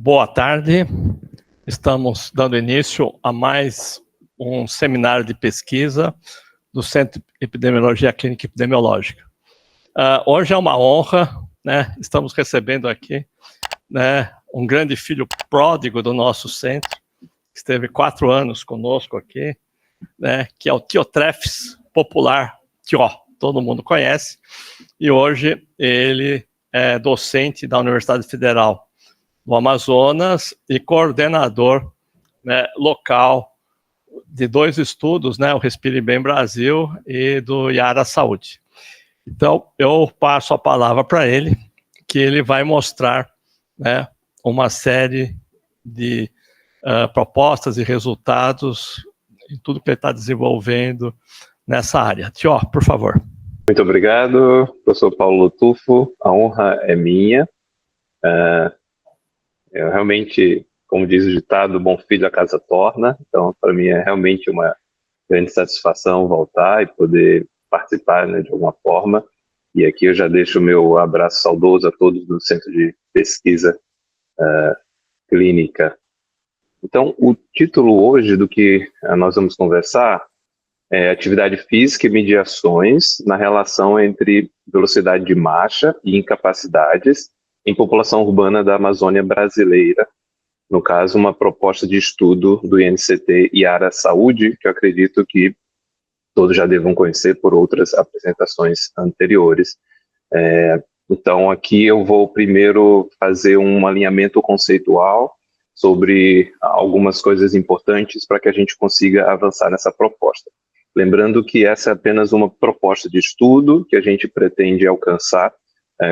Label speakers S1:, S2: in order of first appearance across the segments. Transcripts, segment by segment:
S1: Boa tarde, estamos dando início a mais um seminário de pesquisa do Centro de Epidemiologia Clínica e Epidemiológica. Hoje é uma honra, né? Estamos recebendo aqui, né, um grande filho pródigo do nosso centro, que esteve 4 anos conosco aqui, né, que é o Tiotrefes popular, Tió, todo mundo conhece, e hoje ele é docente da Universidade Federal do Amazonas e coordenador, né, local de 2 estudos, né, o Respire Bem Brasil e do Yara Saúde. Então, eu passo a palavra para ele, que ele vai mostrar, né, uma série de propostas e resultados em tudo que ele está desenvolvendo nessa área. Tió, por favor.
S2: Muito obrigado, professor Paulo Tufo, a honra é minha. Eu realmente, como diz o ditado, bom filho a casa torna, então para mim é realmente uma grande satisfação voltar e poder participar, né, de alguma forma. E aqui eu já deixo o meu abraço saudoso a todos do Centro de Pesquisa Clínica. Então, o título hoje do que nós vamos conversar é atividade física e mediações na relação entre velocidade de marcha e incapacidades em população urbana da Amazônia brasileira. No caso, uma proposta de estudo do INCT Yara Saúde, que eu acredito que todos já devam conhecer por outras apresentações anteriores. Então, aqui eu vou primeiro fazer um alinhamento conceitual sobre algumas coisas importantes para que a gente consiga avançar nessa proposta. Lembrando que essa é apenas uma proposta de estudo que a gente pretende alcançar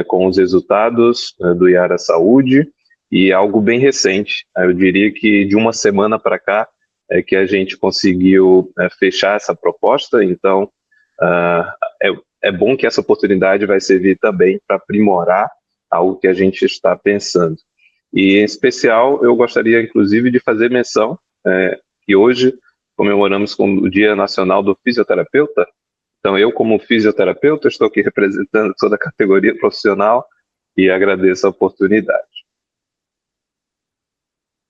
S2: com os resultados do Yara Saúde, e algo bem recente. Eu diria que de uma semana para cá é que a gente conseguiu fechar essa proposta, então é bom que essa oportunidade vai servir também para aprimorar algo que a gente está pensando. E, em especial, eu gostaria, inclusive, de fazer menção que hoje comemoramos com o Dia Nacional do Fisioterapeuta. Então, eu, como fisioterapeuta, estou aqui representando toda a categoria profissional e agradeço a oportunidade.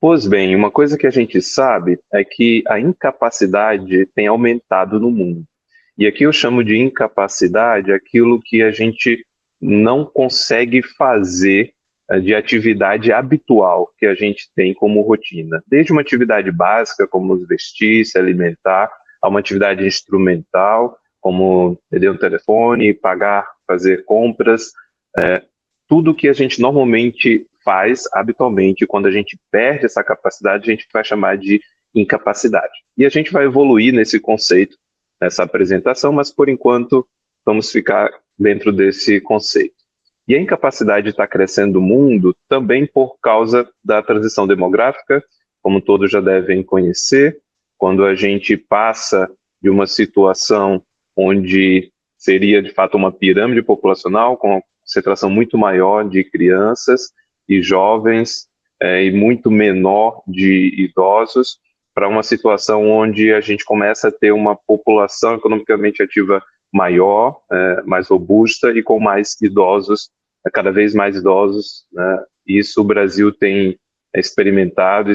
S2: Pois bem, uma coisa que a gente sabe é que a incapacidade tem aumentado no mundo. E aqui eu chamo de incapacidade aquilo que a gente não consegue fazer de atividade habitual que a gente tem como rotina. Desde uma atividade básica, como nos vestir, se alimentar, a uma atividade instrumental, como atender um telefone, pagar, fazer compras, tudo que a gente normalmente faz habitualmente. Quando a gente perde essa capacidade, a gente vai chamar de incapacidade. E a gente vai evoluir nesse conceito, nessa apresentação, mas por enquanto vamos ficar dentro desse conceito. E a incapacidade está crescendo no mundo também por causa da transição demográfica, como todos já devem conhecer, quando a gente passa de uma situação onde seria de fato uma pirâmide populacional, com uma concentração muito maior de crianças e jovens e muito menor de idosos, para uma situação onde a gente começa a ter uma população economicamente ativa maior, mais robusta e com mais idosos, cada vez mais idosos, né? Isso o Brasil tem experimentado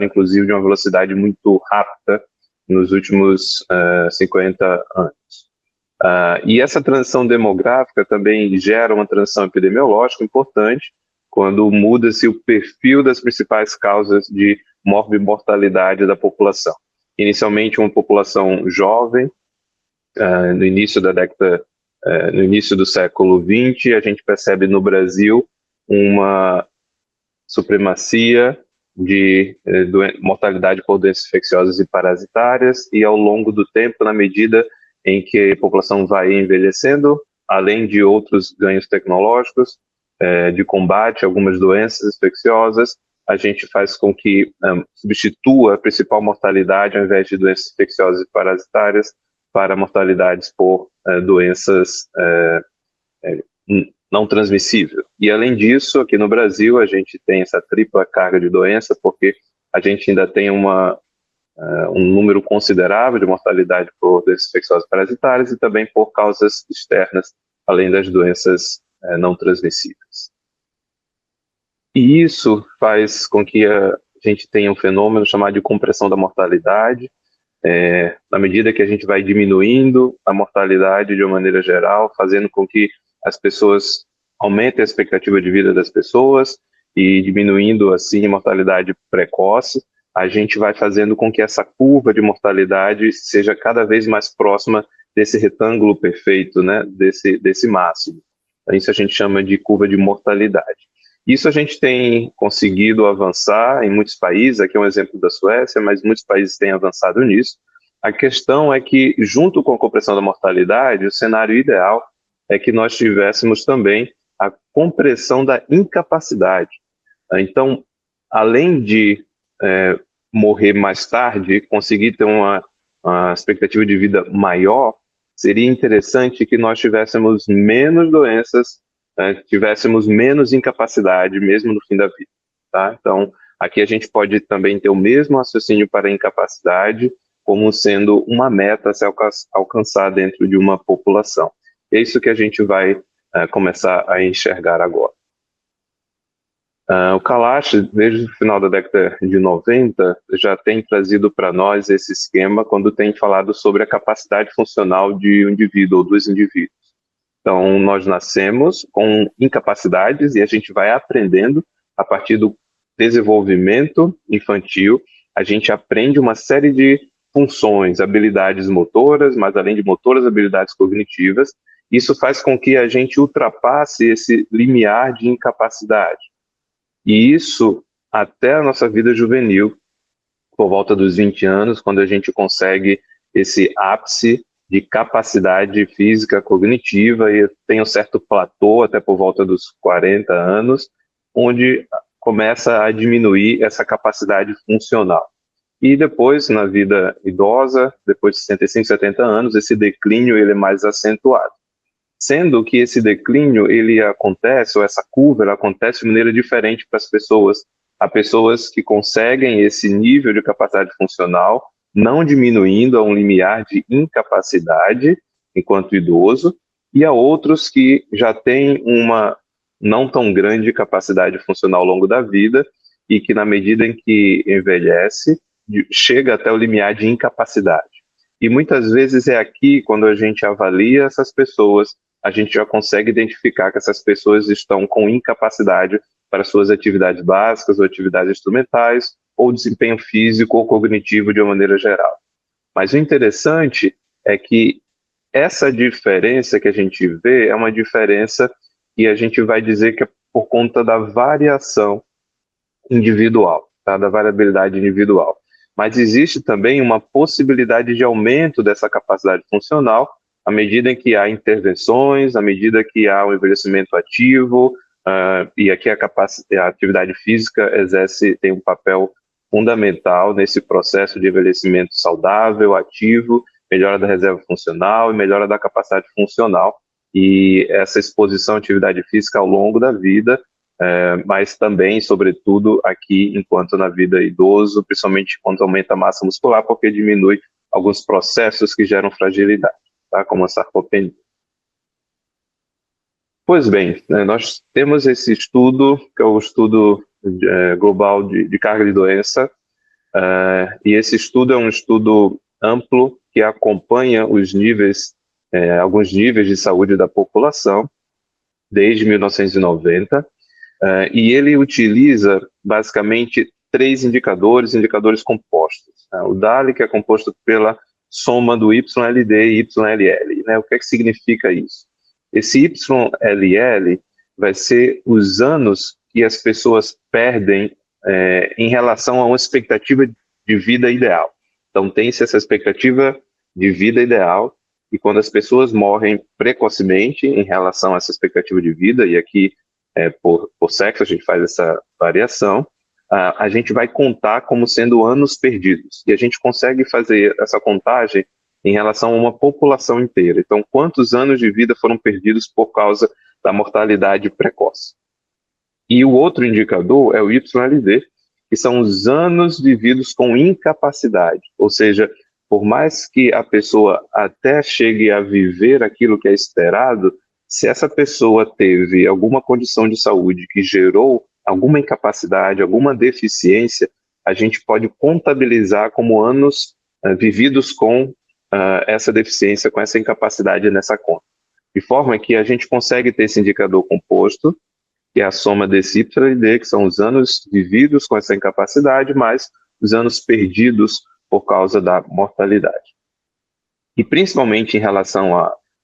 S2: inclusive de uma velocidade muito rápida nos últimos 50 anos. E essa transição demográfica também gera uma transição epidemiológica importante, quando muda-se o perfil das principais causas de morbimortalidade da população. Inicialmente uma população jovem, no início da década, no início do século XX, a gente percebe no Brasil uma supremacia de mortalidade por doenças infecciosas e parasitárias, e ao longo do tempo, na medida em que a população vai envelhecendo, além de outros ganhos tecnológicos, de combate a algumas doenças infecciosas, a gente faz com que substitua a principal mortalidade, ao invés de doenças infecciosas e parasitárias, para mortalidades por doenças não transmissíveis. E além disso, aqui no Brasil, a gente tem essa tripla carga de doença, porque a gente ainda tem um número considerável de mortalidade por doenças infecciosas parasitárias e também por causas externas, além das doenças não transmissíveis. E isso faz com que a gente tenha um fenômeno chamado de compressão da mortalidade. Na medida que a gente vai diminuindo a mortalidade de uma maneira geral, fazendo com que as pessoas aumentem a expectativa de vida das pessoas e diminuindo assim a mortalidade precoce, a gente vai fazendo com que essa curva de mortalidade seja cada vez mais próxima desse retângulo perfeito, né, desse máximo. Isso a gente chama de curva de mortalidade. Isso a gente tem conseguido avançar em muitos países, aqui é um exemplo da Suécia, mas muitos países têm avançado nisso. A questão é que, junto com a compressão da mortalidade, o cenário ideal é que nós tivéssemos também a compressão da incapacidade. Então, além de morrer mais tarde, conseguir ter uma expectativa de vida maior, seria interessante que nós tivéssemos menos doenças, tivéssemos menos incapacidade, mesmo no fim da vida. Tá? Então, aqui a gente pode também ter o mesmo raciocínio para a incapacidade, como sendo uma meta a se alcançar dentro de uma população. É isso que a gente vai começar a enxergar agora. O Kalash, desde o final da década de 90, já tem trazido para nós esse esquema quando tem falado sobre a capacidade funcional de um indivíduo ou dos indivíduos. Então, nós nascemos com incapacidades e a gente vai aprendendo a partir do desenvolvimento infantil. A gente aprende uma série de funções, habilidades motoras, mas além de motoras, habilidades cognitivas. Isso faz com que a gente ultrapasse esse limiar de incapacidade. E isso até a nossa vida juvenil, por volta dos 20 anos, quando a gente consegue esse ápice de capacidade física cognitiva, e tem um certo platô até por volta dos 40 anos, onde começa a diminuir essa capacidade funcional. E depois, na vida idosa, depois de 65, 70 anos, esse declínio ele é mais acentuado. Sendo que esse declínio, ele acontece, ou essa curva, ela acontece de maneira diferente para as pessoas. Há pessoas que conseguem esse nível de capacidade funcional, não diminuindo a um limiar de incapacidade enquanto idoso, e há outros que já têm uma não tão grande capacidade funcional ao longo da vida, e que na medida em que envelhece, chega até o limiar de incapacidade. E muitas vezes é aqui, quando a gente avalia essas pessoas, a gente já consegue identificar que essas pessoas estão com incapacidade para suas atividades básicas ou atividades instrumentais, ou desempenho físico ou cognitivo de uma maneira geral. Mas o interessante é que essa diferença que a gente vê é uma diferença que a gente vai dizer que é por conta da variação individual, tá? Da variabilidade individual. Mas existe também uma possibilidade de aumento dessa capacidade funcional à medida em que há intervenções, à medida que há um envelhecimento ativo, e aqui a atividade física tem um papel fundamental nesse processo de envelhecimento saudável, ativo, melhora da reserva funcional e melhora da capacidade funcional, e essa exposição à atividade física ao longo da vida, mas também, sobretudo, aqui enquanto na vida idoso, principalmente quando aumenta a massa muscular, porque diminui alguns processos que geram fragilidade, tá? Como a sarcopenia. Pois bem, nós temos esse estudo, que é o estudo global de carga de doença, e esse estudo é um estudo amplo que acompanha os níveis, alguns níveis de saúde da população, desde 1990, e ele utiliza basicamente 3 indicadores compostos. O DALY, que é composto pela soma do YLD e YLL. O que é que significa isso? Esse YLL vai ser os anos que as pessoas perdem em relação a uma expectativa de vida ideal. Então, tem-se essa expectativa de vida ideal, e quando as pessoas morrem precocemente em relação a essa expectativa de vida, e aqui por sexo a gente faz essa variação, a gente vai contar como sendo anos perdidos, e a gente consegue fazer essa contagem em relação a uma população inteira. Então, quantos anos de vida foram perdidos por causa da mortalidade precoce? E o outro indicador é o YLD, que são os anos vividos com incapacidade, ou seja, por mais que a pessoa até chegue a viver aquilo que é esperado, se essa pessoa teve alguma condição de saúde que gerou alguma incapacidade, alguma deficiência, a gente pode contabilizar como anos vividos com essa deficiência, com essa incapacidade nessa conta. De forma que a gente consegue ter esse indicador composto, que é a soma desse Y/D, que são os anos vividos com essa incapacidade, mais os anos perdidos por causa da mortalidade. E principalmente em relação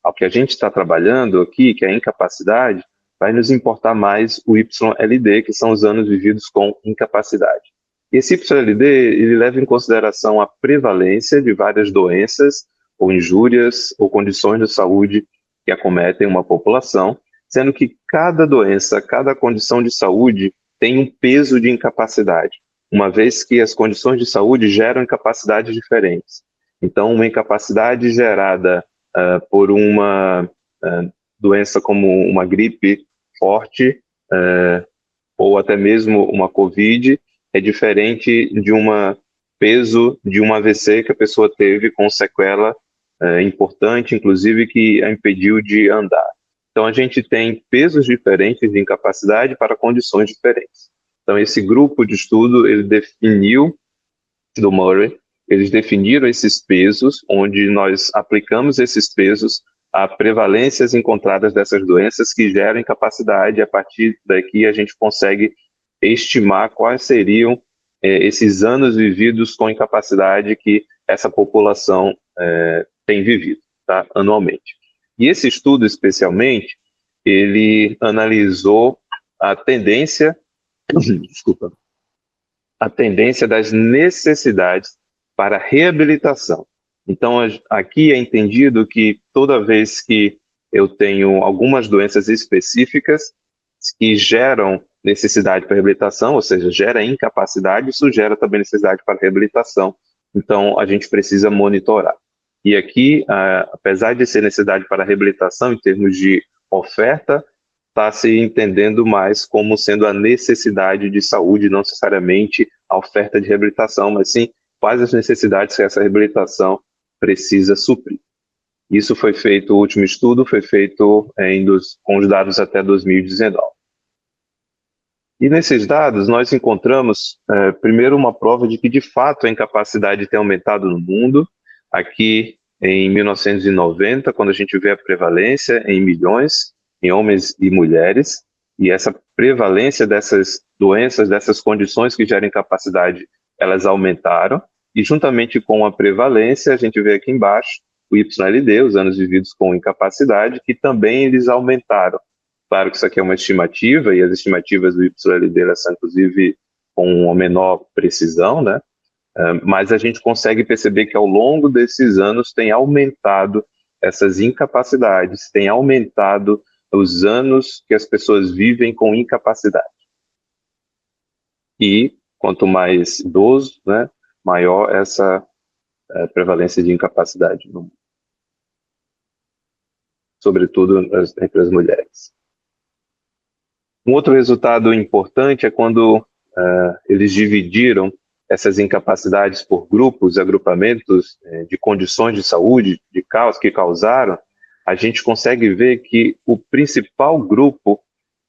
S2: ao que a gente está trabalhando aqui, que é a incapacidade, vai nos importar mais o YLD, que são os anos vividos com incapacidade. E esse YLD, ele leva em consideração a prevalência de várias doenças, ou injúrias, ou condições de saúde que acometem uma população, sendo que cada doença, cada condição de saúde tem um peso de incapacidade, uma vez que as condições de saúde geram incapacidades diferentes. Então, uma incapacidade gerada por uma doença como uma gripe forte, ou até mesmo uma COVID, é diferente de um peso de um AVC que a pessoa teve com sequela importante, inclusive que a impediu de andar. Então, a gente tem pesos diferentes de incapacidade para condições diferentes. Então, esse grupo de estudo, ele definiu, do Murray, eles definiram esses pesos, onde nós aplicamos esses pesos a prevalências encontradas dessas doenças que geram incapacidade, e a partir daqui a gente consegue estimar quais seriam esses anos vividos com incapacidade que essa população tem vivido, tá, anualmente. E esse estudo, especialmente, ele analisou a tendência, a tendência das necessidades para reabilitação. Então, aqui é entendido que toda vez que eu tenho algumas doenças específicas que geram necessidade para reabilitação, ou seja, gera incapacidade, isso gera também necessidade para reabilitação. Então, a gente precisa monitorar. E aqui, apesar de ser necessidade para reabilitação, em termos de oferta, está se entendendo mais como sendo a necessidade de saúde, não necessariamente a oferta de reabilitação, mas sim quais as necessidades que essa reabilitação precisa suprir. Isso foi feito, o último estudo foi feito com os dados até 2019. E nesses dados nós encontramos, primeiro, uma prova de que de fato a incapacidade tem aumentado no mundo. Aqui em 1990, quando a gente vê a prevalência em milhões, em homens e mulheres, e essa prevalência dessas doenças, dessas condições que geram incapacidade, elas aumentaram, e juntamente com a prevalência, a gente vê aqui embaixo o YLD, os anos vividos com incapacidade, que também eles aumentaram. Claro que isso aqui é uma estimativa, e as estimativas do YLD elas são, inclusive, com uma menor precisão, né? Mas a gente consegue perceber que ao longo desses anos tem aumentado essas incapacidades, tem aumentado os anos que as pessoas vivem com incapacidade. E quanto mais idoso, né, maior essa prevalência de incapacidade no mundo, sobretudo entre as mulheres. Um outro resultado importante é quando eles dividiram essas incapacidades por grupos, agrupamentos de condições de saúde, de caos que causaram, a gente consegue ver que o principal grupo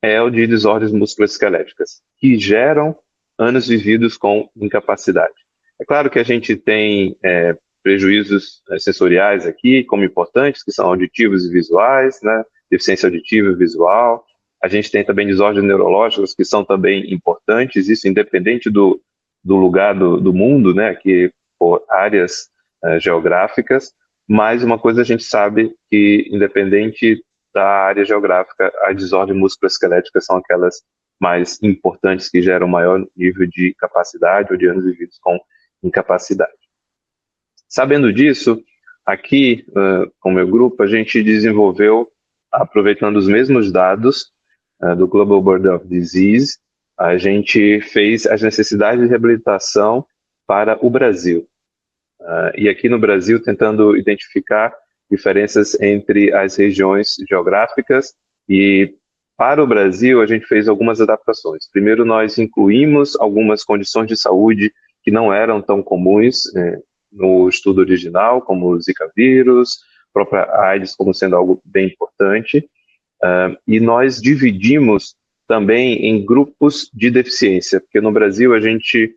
S2: é o de desordens musculoesqueléticas, que geram anos vividos com incapacidade. É claro que a gente tem prejuízos sensoriais aqui, como importantes, que são auditivos e visuais, né? Deficiência auditiva e visual. A gente tem também desordens neurológicas, que são também importantes, isso independente do lugar do mundo, né? Aqui por áreas geográficas. Mas uma coisa a gente sabe que, independente da área geográfica, as desordens musculoesqueléticas são aquelas mais importantes que geram maior nível de capacidade ou de anos vividos com incapacidade. Sabendo disso, aqui, com o meu grupo, a gente desenvolveu, aproveitando os mesmos dados do Global Burden of Disease, a gente fez as necessidades de reabilitação para o Brasil. E aqui no Brasil, tentando identificar diferenças entre as regiões geográficas, e para o Brasil a gente fez algumas adaptações. Primeiro, nós incluímos algumas condições de saúde que não eram tão comuns no estudo original, como o Zika vírus, própria AIDS como sendo algo bem importante, e nós dividimos também em grupos de deficiência, porque no Brasil a gente,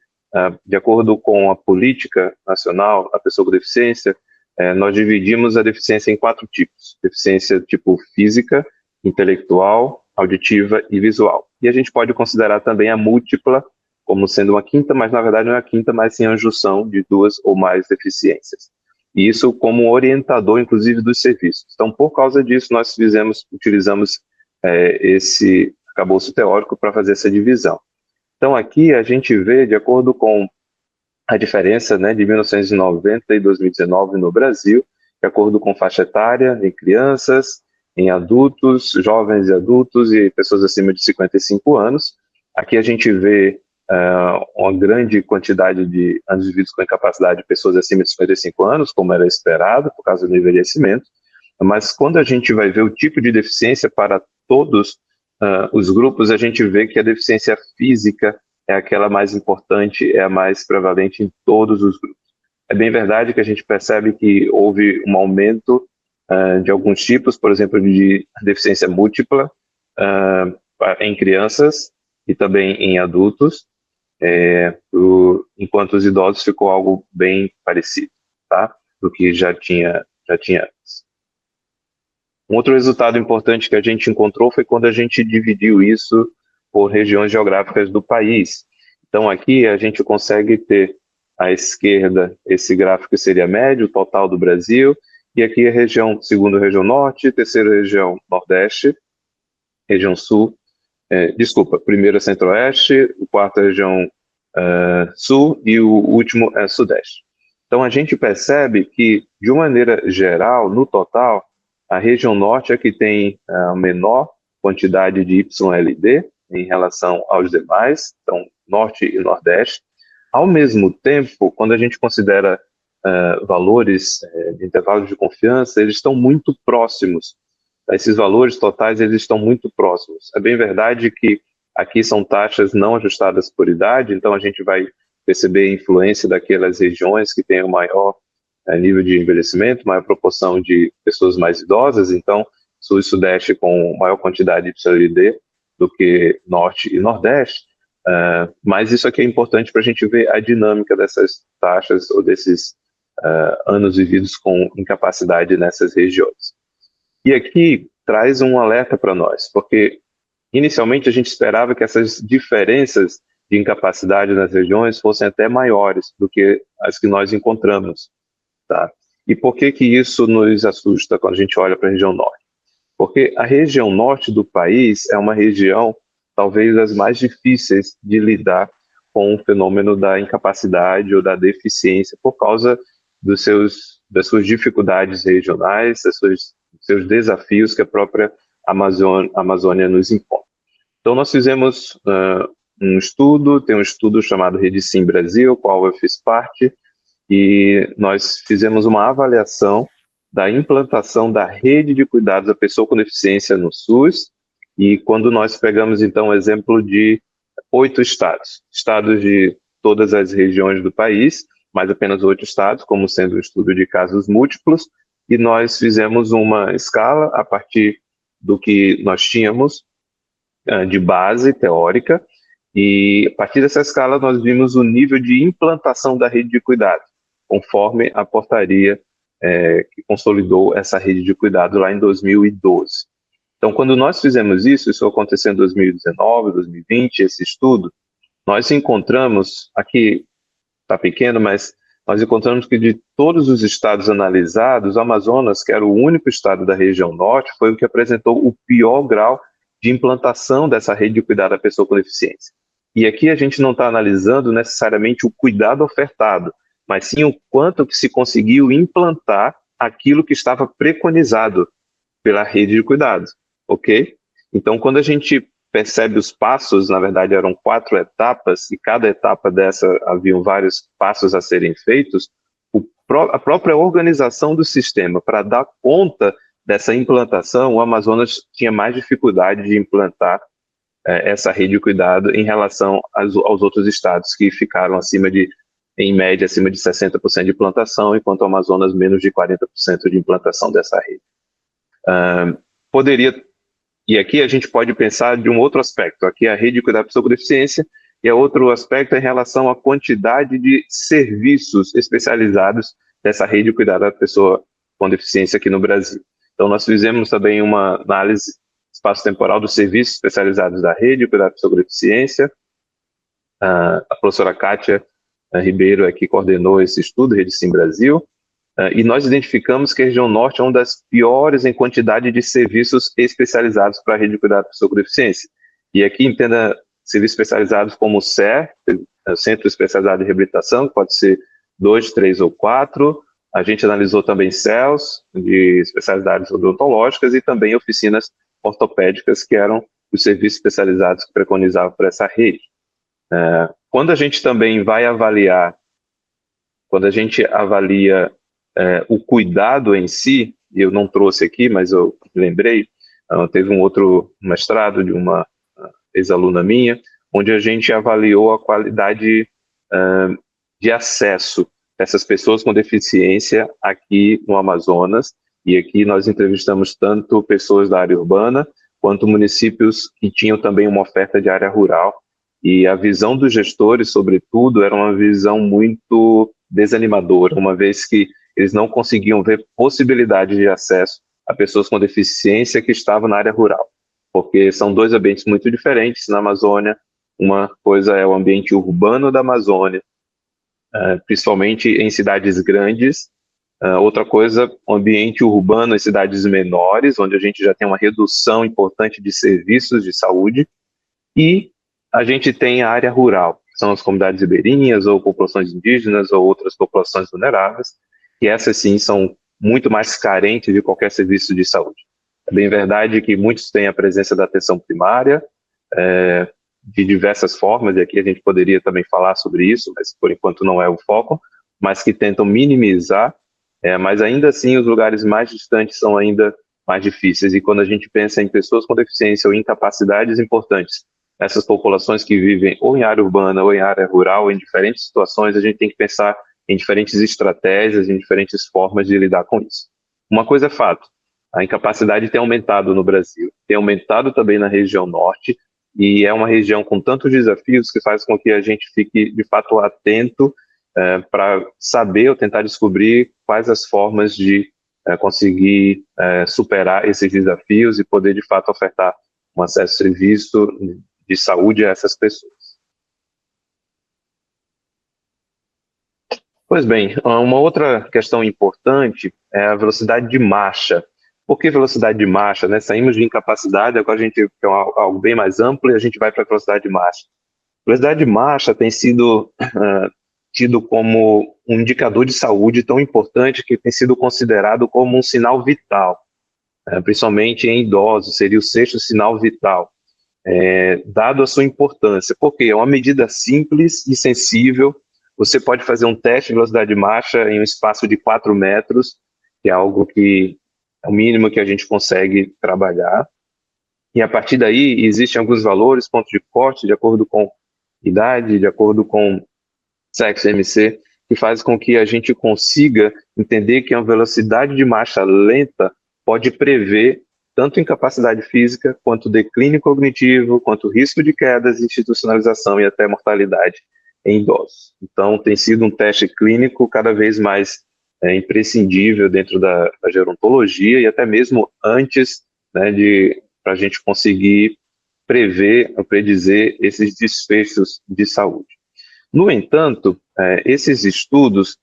S2: de acordo com a política nacional, a pessoa com deficiência, nós dividimos a deficiência em 4 tipos: deficiência tipo física, intelectual, auditiva e visual. E a gente pode considerar também a múltipla como sendo uma quinta, mas na verdade não é a quinta, mas sim a junção de 2 ou mais deficiências. E isso como orientador, inclusive, dos serviços. Então, por causa disso, nós utilizamos esse arcabouço teórico para fazer essa divisão. Então, aqui a gente vê, de acordo com a diferença, né, de 1990 e 2019 no Brasil, de acordo com faixa etária, em crianças, em adultos, jovens e adultos e pessoas acima de 55 anos. Aqui a gente vê uma grande quantidade de indivíduos com incapacidade de pessoas acima de 55 anos, como era esperado, por causa do envelhecimento. Mas quando a gente vai ver o tipo de deficiência para todos os grupos, a gente vê que a deficiência física é aquela mais importante, é a mais prevalente em todos os grupos. É bem verdade que a gente percebe que houve um aumento de alguns tipos, por exemplo, de deficiência múltipla em crianças e também em adultos, enquanto os idosos ficou algo bem parecido, tá? Do que já tinha antes. Um outro resultado importante que a gente encontrou foi quando a gente dividiu isso por regiões geográficas do país. Então aqui a gente consegue ter à esquerda esse gráfico seria médio, total do Brasil, e aqui a região, segunda região norte, terceira região nordeste, região sul, primeira centro-oeste, quarta região sul e o último é sudeste. Então a gente percebe que, de uma maneira geral, no total, a região norte é que tem a menor quantidade de YLD em relação aos demais, então norte e nordeste. Ao mesmo tempo, quando a gente considera valores de intervalos de confiança, eles estão muito próximos. Esses valores totais, eles estão muito próximos. É bem verdade que aqui são taxas não ajustadas por idade, então a gente vai perceber a influência daquelas regiões que têm o maior nível de envelhecimento, maior proporção de pessoas mais idosas, então sul e sudeste com maior quantidade de YLD do que norte e nordeste, mas isso aqui é importante para a gente ver a dinâmica dessas taxas ou desses anos vividos com incapacidade nessas regiões. E aqui traz um alerta para nós, porque inicialmente a gente esperava que essas diferenças de incapacidade nas regiões fossem até maiores do que as que nós encontramos. Tá? E por que isso nos assusta quando a gente olha para a região norte? Porque a região norte do país é uma região talvez das mais difíceis de lidar com o fenômeno da incapacidade ou da deficiência por causa das suas dificuldades regionais, dos seus desafios que a própria Amazônia nos impõe. Então nós fizemos tem um estudo chamado Rede Sim Brasil, qual eu fiz parte, e nós fizemos uma avaliação da implantação da rede de cuidados à pessoa com deficiência no SUS, e quando nós pegamos então o exemplo de 8 estados de todas as regiões do país, mas apenas 8 estados, como sendo um estudo de casos múltiplos, e nós fizemos uma escala a partir do que nós tínhamos de base teórica, e a partir dessa escala nós vimos o nível de implantação da rede de cuidado, conforme a portaria que consolidou essa rede de cuidado lá em 2012. Então, quando nós fizemos isso aconteceu em 2019, 2020, esse estudo, nós encontramos, aqui está pequeno, mas nós encontramos que de todos os estados analisados, o Amazonas, que era o único estado da região norte, foi o que apresentou o pior grau de implantação dessa rede de cuidado à pessoa com deficiência. E aqui a gente não está analisando necessariamente o cuidado ofertado, mas sim o quanto que se conseguiu implantar aquilo que estava preconizado pela rede de cuidados, ok? Então, quando a gente percebe os passos, na verdade eram 4 etapas, e cada etapa dessa haviam vários passos a serem feitos, a própria organização do sistema para dar conta dessa implantação, o Amazonas tinha mais dificuldade de implantar essa rede de cuidado em relação aos outros estados que ficaram em média, acima de 60% de implantação, enquanto o Amazonas menos de 40% de implantação dessa rede. Poderia E aqui a gente pode pensar de um outro aspecto. Aqui é a rede de cuidado da pessoa com deficiência, e outro aspecto é em relação à quantidade de serviços especializados dessa rede de cuidado da pessoa com deficiência aqui no Brasil. Então, nós fizemos também uma análise espaço-temporal dos serviços especializados da rede de cuidado da pessoa com deficiência. A professora Kátia Ribeiro que coordenou esse estudo, Rede Sim Brasil, e nós identificamos que a região norte é uma das piores em quantidade de serviços especializados para a rede de cuidado da pessoa com deficiência. E aqui entenda serviços especializados como o CER, Centro Especializado de Reabilitação, que pode ser 2, 3 ou 4. A gente analisou também CELS, de especialidades odontológicas, e também oficinas ortopédicas, que eram os serviços especializados que preconizavam para essa rede. Quando a gente também vai avaliar, quando a gente avalia o cuidado em si, e eu não trouxe aqui, mas eu lembrei, teve um outro mestrado de uma ex-aluna minha, onde a gente avaliou a qualidade de acesso dessas pessoas com deficiência aqui no Amazonas, e aqui nós entrevistamos tanto pessoas da área urbana, quanto municípios que tinham também uma oferta de área rural, e a visão dos gestores, sobretudo, era uma visão muito desanimadora, uma vez que eles não conseguiam ver possibilidade de acesso a pessoas com deficiência que estavam na área rural, porque são dois ambientes muito diferentes na Amazônia. Uma coisa é o ambiente urbano da Amazônia, principalmente em cidades grandes. Outra coisa, o ambiente urbano em cidades menores, onde a gente já tem uma redução importante de serviços de saúde, e a gente tem a área rural, que são as comunidades ribeirinhas, ou populações indígenas, ou outras populações vulneráveis, que essas sim são muito mais carentes de qualquer serviço de saúde. É bem verdade que muitos têm a presença da atenção primária, de diversas formas, e aqui a gente poderia também falar sobre isso, mas por enquanto não é o foco, mas que tentam minimizar, mas ainda assim os lugares mais distantes são ainda mais difíceis, e quando a gente pensa em pessoas com deficiência ou incapacidades importantes, essas populações que vivem ou em área urbana ou em área rural, em diferentes situações, a gente tem que pensar em diferentes estratégias, em diferentes formas de lidar com isso. Uma coisa é fato, a incapacidade tem aumentado no Brasil, tem aumentado também na região norte, e é uma região com tantos desafios que faz com que a gente fique, de fato, atento para saber ou tentar descobrir quais as formas de conseguir superar esses desafios e poder, de fato, ofertar um acesso a serviço de saúde a essas pessoas. Pois bem, uma outra questão importante é a velocidade de marcha. Por que velocidade de marcha? Saímos de incapacidade, agora a gente quer algo bem mais amplo e a gente vai para a velocidade de marcha. Velocidade de marcha tem sido tido como um indicador de saúde tão importante que tem sido considerado como um sinal vital, principalmente em idosos, seria o sexto sinal vital, dado a sua importância, porque é uma medida simples e sensível. Você pode fazer um teste de velocidade de marcha em um espaço de 4 metros, que é algo que é o mínimo que a gente consegue trabalhar, e a partir daí existem alguns valores, pontos de corte, de acordo com idade, de acordo com sexo, MC, que faz com que a gente consiga entender que a velocidade de marcha lenta pode prever tanto incapacidade física, quanto declínio cognitivo, quanto risco de quedas, institucionalização e até mortalidade em idosos. Então, tem sido um teste clínico cada vez mais imprescindível dentro da gerontologia e até mesmo antes, para a gente conseguir prever ou predizer esses desfechos de saúde. No entanto, esses estudos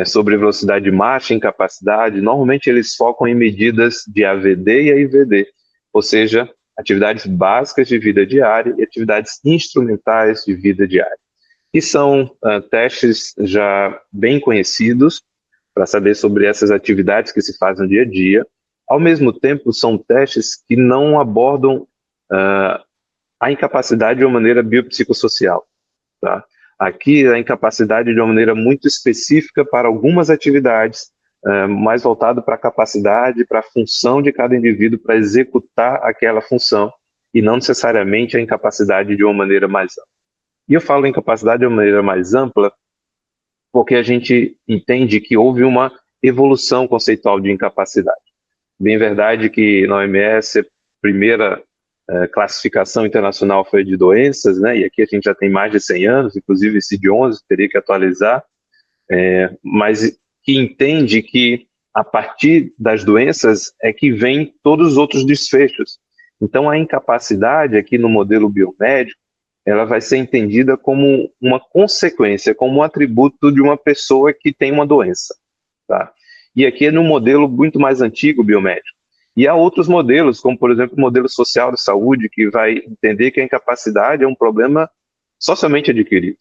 S2: sobre velocidade de marcha e incapacidade, normalmente eles focam em medidas de AVD e AIVD, ou seja, atividades básicas de vida diária e atividades instrumentais de vida diária. E são testes já bem conhecidos para saber sobre essas atividades que se fazem no dia a dia. Ao mesmo tempo, são testes que não abordam a incapacidade de uma maneira biopsicossocial, tá? Aqui, a incapacidade de uma maneira muito específica para algumas atividades, mais voltado para a capacidade, para a função de cada indivíduo para executar aquela função, e não necessariamente a incapacidade de uma maneira mais ampla. E eu falo incapacidade de uma maneira mais ampla porque a gente entende que houve uma evolução conceitual de incapacidade. Bem verdade que na OMS primeira classificação internacional foi de doenças, né? E aqui a gente já tem mais de 100 anos, inclusive esse de 11 teria que atualizar, mas que entende que a partir das doenças é que vem todos os outros desfechos. Então, a incapacidade aqui no modelo biomédico, ela vai ser entendida como uma consequência, como um atributo de uma pessoa que tem uma doença, tá? E aqui é no modelo muito mais antigo biomédico. E há outros modelos, como, por exemplo, o modelo social de saúde, que vai entender que a incapacidade é um problema socialmente adquirido.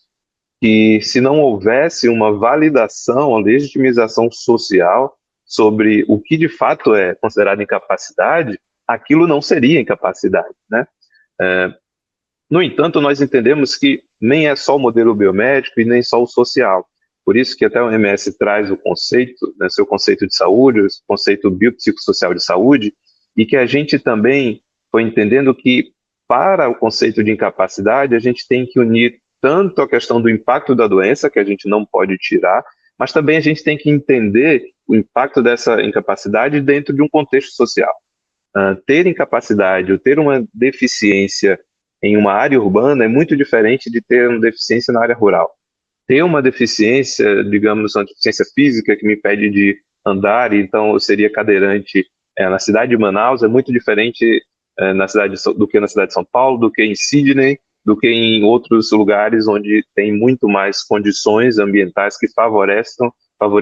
S2: Que se não houvesse uma validação, uma legitimização social sobre o que de fato é considerado incapacidade, aquilo não seria incapacidade, né? No entanto, nós entendemos que nem é só o modelo biomédico e nem só o social. Por isso que até o OMS traz o conceito, né, seu conceito de saúde, o conceito biopsicossocial de saúde, e que a gente também foi entendendo que para o conceito de incapacidade, a gente tem que unir tanto a questão do impacto da doença, que a gente não pode tirar, mas também a gente tem que entender o impacto dessa incapacidade dentro de um contexto social. Ter incapacidade ou ter uma deficiência em uma área urbana é muito diferente de ter uma deficiência na área rural. Ter uma deficiência, digamos, uma deficiência física que me impede de andar, então eu seria cadeirante na cidade de Manaus, é muito diferente do que na cidade de São Paulo, do que em Sydney, do que em outros lugares onde tem muito mais condições ambientais que favoreçam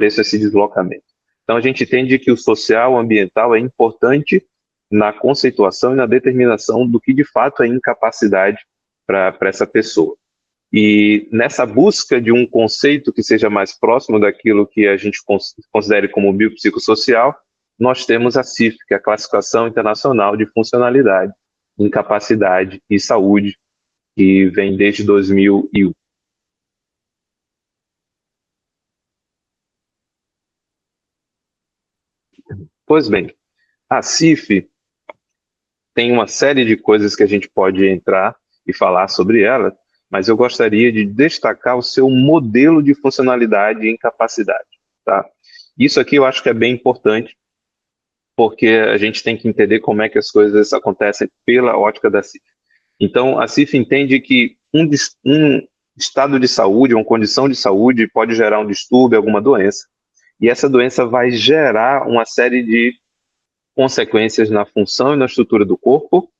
S2: esse deslocamento. Então a gente entende que o social, o ambiental é importante na conceituação e na determinação do que de fato é incapacidade para essa pessoa. E nessa busca de um conceito que seja mais próximo daquilo que a gente considere como biopsicossocial, nós temos a CIF, que é a Classificação Internacional de Funcionalidade, Incapacidade e Saúde, que vem desde 2001. Pois bem, a CIF tem uma série de coisas que a gente pode entrar e falar sobre ela, mas eu gostaria de destacar o seu modelo de funcionalidade e incapacidade, tá? Isso aqui eu acho que é bem importante, porque a gente tem que entender como é que as coisas acontecem pela ótica da CIF. Então, a CIF entende que um estado de saúde, uma condição de saúde pode gerar um distúrbio, alguma doença, e essa doença vai gerar uma série de consequências na função e na estrutura do corpo,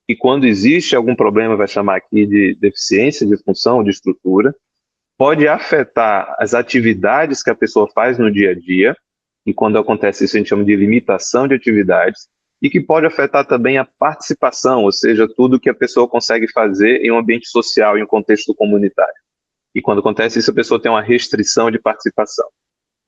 S2: e quando existe algum problema, vai chamar aqui de deficiência de função, de estrutura, pode afetar as atividades que a pessoa faz no dia a dia, e quando acontece isso a gente chama de limitação de atividades, e que pode afetar também a participação, ou seja, tudo que a pessoa consegue fazer em um ambiente social, em um contexto comunitário. E quando acontece isso, a pessoa tem uma restrição de participação.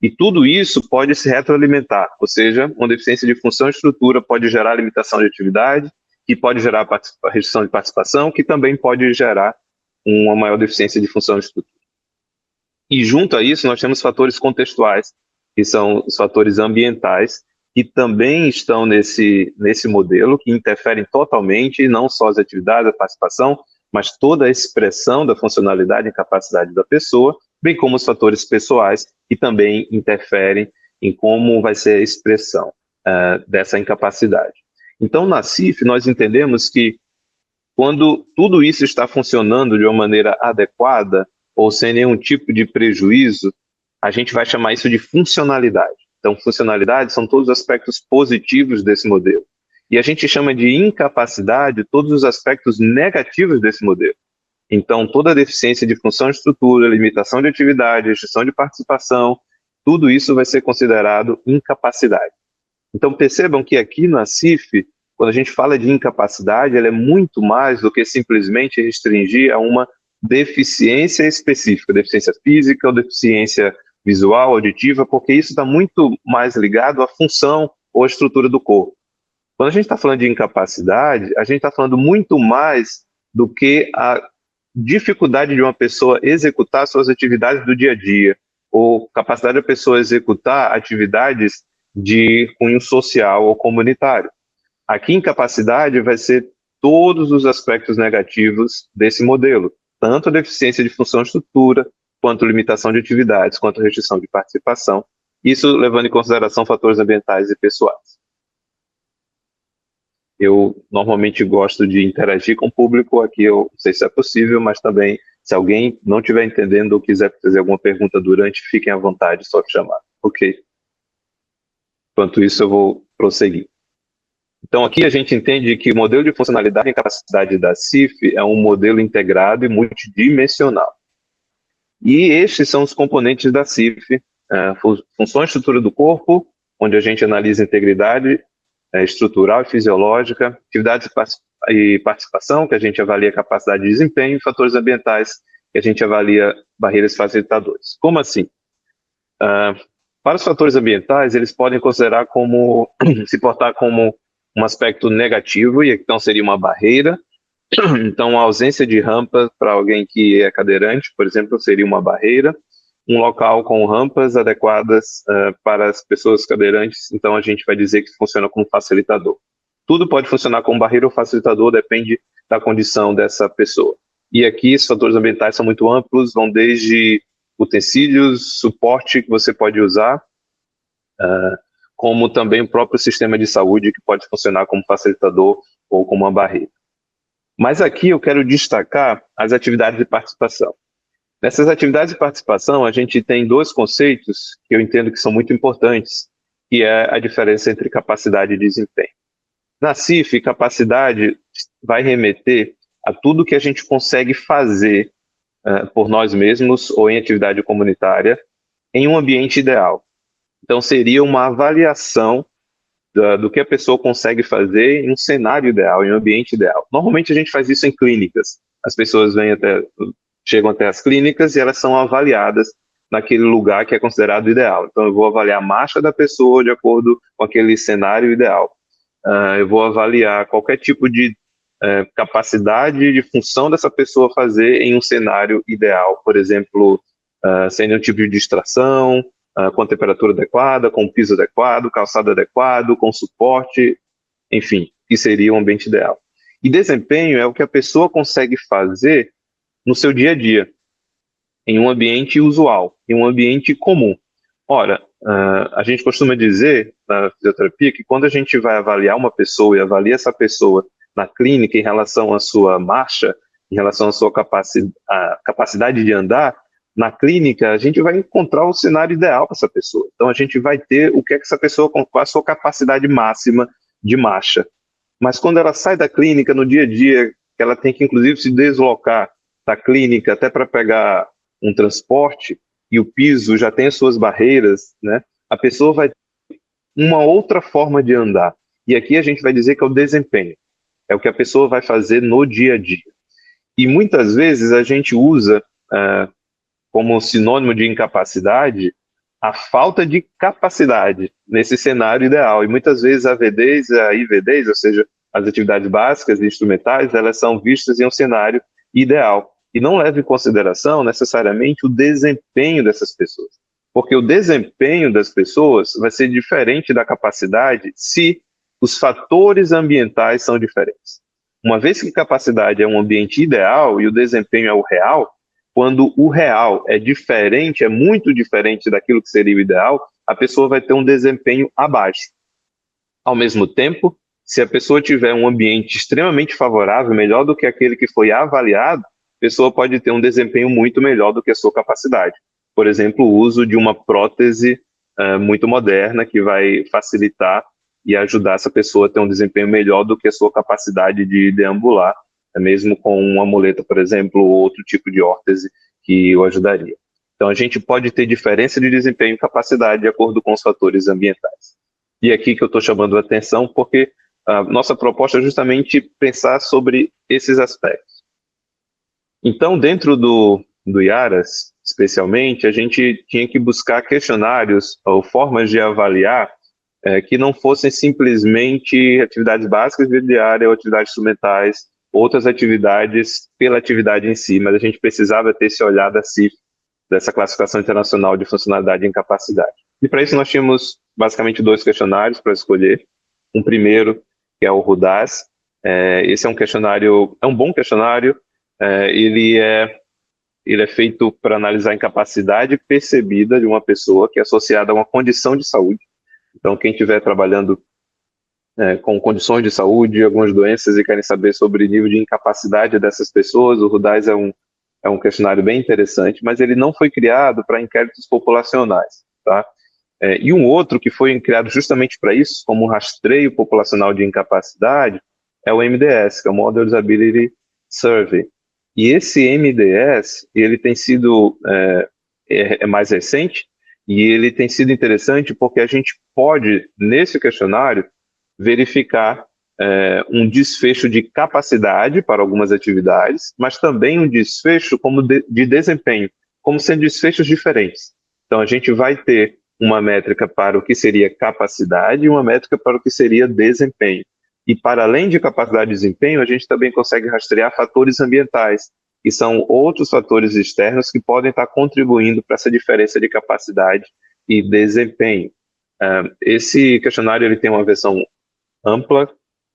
S2: E tudo isso pode se retroalimentar, ou seja, uma deficiência de função e estrutura pode gerar limitação de atividade, que pode gerar restrição de participação, que também pode gerar uma maior deficiência de função e estrutura. E junto a isso, nós temos fatores contextuais, que são os fatores ambientais, que também estão nesse modelo, que interferem totalmente, não só as atividades, a participação, mas toda a expressão da funcionalidade e capacidade da pessoa, bem como os fatores pessoais, que também interferem em como vai ser a expressão dessa incapacidade. Então, na CIF, nós entendemos que quando tudo isso está funcionando de uma maneira adequada, ou sem nenhum tipo de prejuízo, a gente vai chamar isso de funcionalidade. Então, funcionalidade são todos os aspectos positivos desse modelo. E a gente chama de incapacidade todos os aspectos negativos desse modelo. Então, toda deficiência de função e estrutura, limitação de atividade, restrição de participação, tudo isso vai ser considerado incapacidade. Então, percebam que aqui na CIF, quando a gente fala de incapacidade, ela é muito mais do que simplesmente restringir a uma deficiência específica, deficiência física ou deficiência visual, auditiva, porque isso está muito mais ligado à função ou à estrutura do corpo. Quando a gente está falando de incapacidade, a gente está falando muito mais do que a dificuldade de uma pessoa executar suas atividades do dia a dia, ou capacidade da pessoa executar atividades de cunho social ou comunitário. Aqui, incapacidade vai ser todos os aspectos negativos desse modelo, tanto a deficiência de função e estrutura, quanto limitação de atividades, quanto restrição de participação, isso levando em consideração fatores ambientais e pessoais. Eu normalmente gosto de interagir com o público, aqui eu não sei se é possível, mas também, se alguém não estiver entendendo ou quiser fazer alguma pergunta durante, fiquem à vontade, só chamar. Ok. Enquanto isso, eu vou prosseguir. Então, aqui a gente entende que o modelo de funcionalidade e capacidade da CIF é um modelo integrado e multidimensional. E estes são os componentes da CIF, função e estrutura do corpo, onde a gente analisa integridade estrutural e fisiológica, atividades e participação, que a gente avalia capacidade de desempenho, e fatores ambientais, que a gente avalia barreiras facilitadores. Como assim? Para os fatores ambientais, eles podem considerar como, se portar como um aspecto negativo, e então seria uma barreira. Então, a ausência de rampa para alguém que é cadeirante, por exemplo, seria uma barreira. Um local com rampas adequadas para as pessoas cadeirantes, então a gente vai dizer que funciona como facilitador. Tudo pode funcionar como barreira ou facilitador, depende da condição dessa pessoa. E aqui, os fatores ambientais são muito amplos, vão desde utensílios, suporte que você pode usar, como também o próprio sistema de saúde, que pode funcionar como facilitador ou como uma barreira. Mas aqui eu quero destacar as atividades de participação. Nessas atividades de participação, a gente tem dois conceitos que eu entendo que são muito importantes, que é a diferença entre capacidade e desempenho. Na CIF, capacidade vai remeter a tudo que a gente consegue fazer por nós mesmos ou em atividade comunitária em um ambiente ideal. Então, seria uma avaliação do que a pessoa consegue fazer em um cenário ideal, em um ambiente ideal. Normalmente a gente faz isso em clínicas. As pessoas chegam até as clínicas e elas são avaliadas naquele lugar que é considerado ideal. Então eu vou avaliar a marcha da pessoa de acordo com aquele cenário ideal. Eu vou avaliar qualquer tipo de capacidade de função dessa pessoa fazer em um cenário ideal. Por exemplo, sem nenhum tipo de distração, com temperatura adequada, com piso adequado, calçado adequado, com suporte, enfim, que seria um ambiente ideal. E desempenho é o que a pessoa consegue fazer no seu dia a dia, em um ambiente usual, em um ambiente comum. Ora, a gente costuma dizer na fisioterapia que quando a gente vai avaliar uma pessoa e avalia essa pessoa na clínica em relação à sua marcha, em relação à sua capacidade de andar, na clínica, a gente vai encontrar o cenário ideal para essa pessoa. Então, a gente vai ter o que é que essa pessoa, qual a sua capacidade máxima de marcha. Mas quando ela sai da clínica, no dia a dia, ela tem que, inclusive, se deslocar da clínica até para pegar um transporte, e o piso já tem as suas barreiras, né? A pessoa vai ter uma outra forma de andar. E aqui a gente vai dizer que é o desempenho. É o que a pessoa vai fazer no dia a dia. E muitas vezes a gente usa como sinônimo de incapacidade a falta de capacidade nesse cenário ideal. E muitas vezes a VDs, a IVDs, ou seja, as atividades básicas e instrumentais, elas são vistas em um cenário ideal. E não leva em consideração necessariamente o desempenho dessas pessoas. Porque o desempenho das pessoas vai ser diferente da capacidade se os fatores ambientais são diferentes. Uma vez que capacidade é um ambiente ideal e o desempenho é o real, quando o real é diferente, é muito diferente daquilo que seria o ideal, a pessoa vai ter um desempenho abaixo. Ao mesmo tempo, se a pessoa tiver um ambiente extremamente favorável, melhor do que aquele que foi avaliado, a pessoa pode ter um desempenho muito melhor do que a sua capacidade. Por exemplo, o uso de uma prótese muito moderna que vai facilitar e ajudar essa pessoa a ter um desempenho melhor do que a sua capacidade de deambular, mesmo com uma muleta, por exemplo, ou outro tipo de órtese que o ajudaria. Então, a gente pode ter diferença de desempenho e capacidade de acordo com os fatores ambientais. E aqui que eu estou chamando a atenção, porque a nossa proposta é justamente pensar sobre esses aspectos. Então, dentro do IARAS, especialmente, a gente tinha que buscar questionários ou formas de avaliar que não fossem simplesmente atividades básicas de área ou atividades instrumentais, outras atividades pela atividade em si, mas a gente precisava ter esse olhar da CIF, dessa classificação internacional de funcionalidade e incapacidade. E para isso nós tínhamos basicamente 2 questionários para escolher. Um primeiro, que é o RUDAS. Esse é um questionário, é um bom questionário, ele é feito para analisar a incapacidade percebida de uma pessoa que é associada a uma condição de saúde. Então, quem estiver trabalhando com condições de saúde, algumas doenças, e querem saber sobre o nível de incapacidade dessas pessoas. O RUDAIS é um questionário bem interessante, mas ele não foi criado para inquéritos populacionais, tá? E um outro que foi criado justamente para isso, como um rastreio populacional de incapacidade, é o MDS, que é o Model Disability Survey. E esse MDS, ele tem sido mais recente, e ele tem sido interessante porque a gente pode, nesse questionário, verificar um desfecho de capacidade para algumas atividades, mas também um desfecho como de desempenho, como sendo desfechos diferentes. Então, a gente vai ter uma métrica para o que seria capacidade e uma métrica para o que seria desempenho. E para além de capacidade e desempenho, a gente também consegue rastrear fatores ambientais, que são outros fatores externos que podem estar contribuindo para essa diferença de capacidade e desempenho. Esse questionário ele tem uma versão ampla,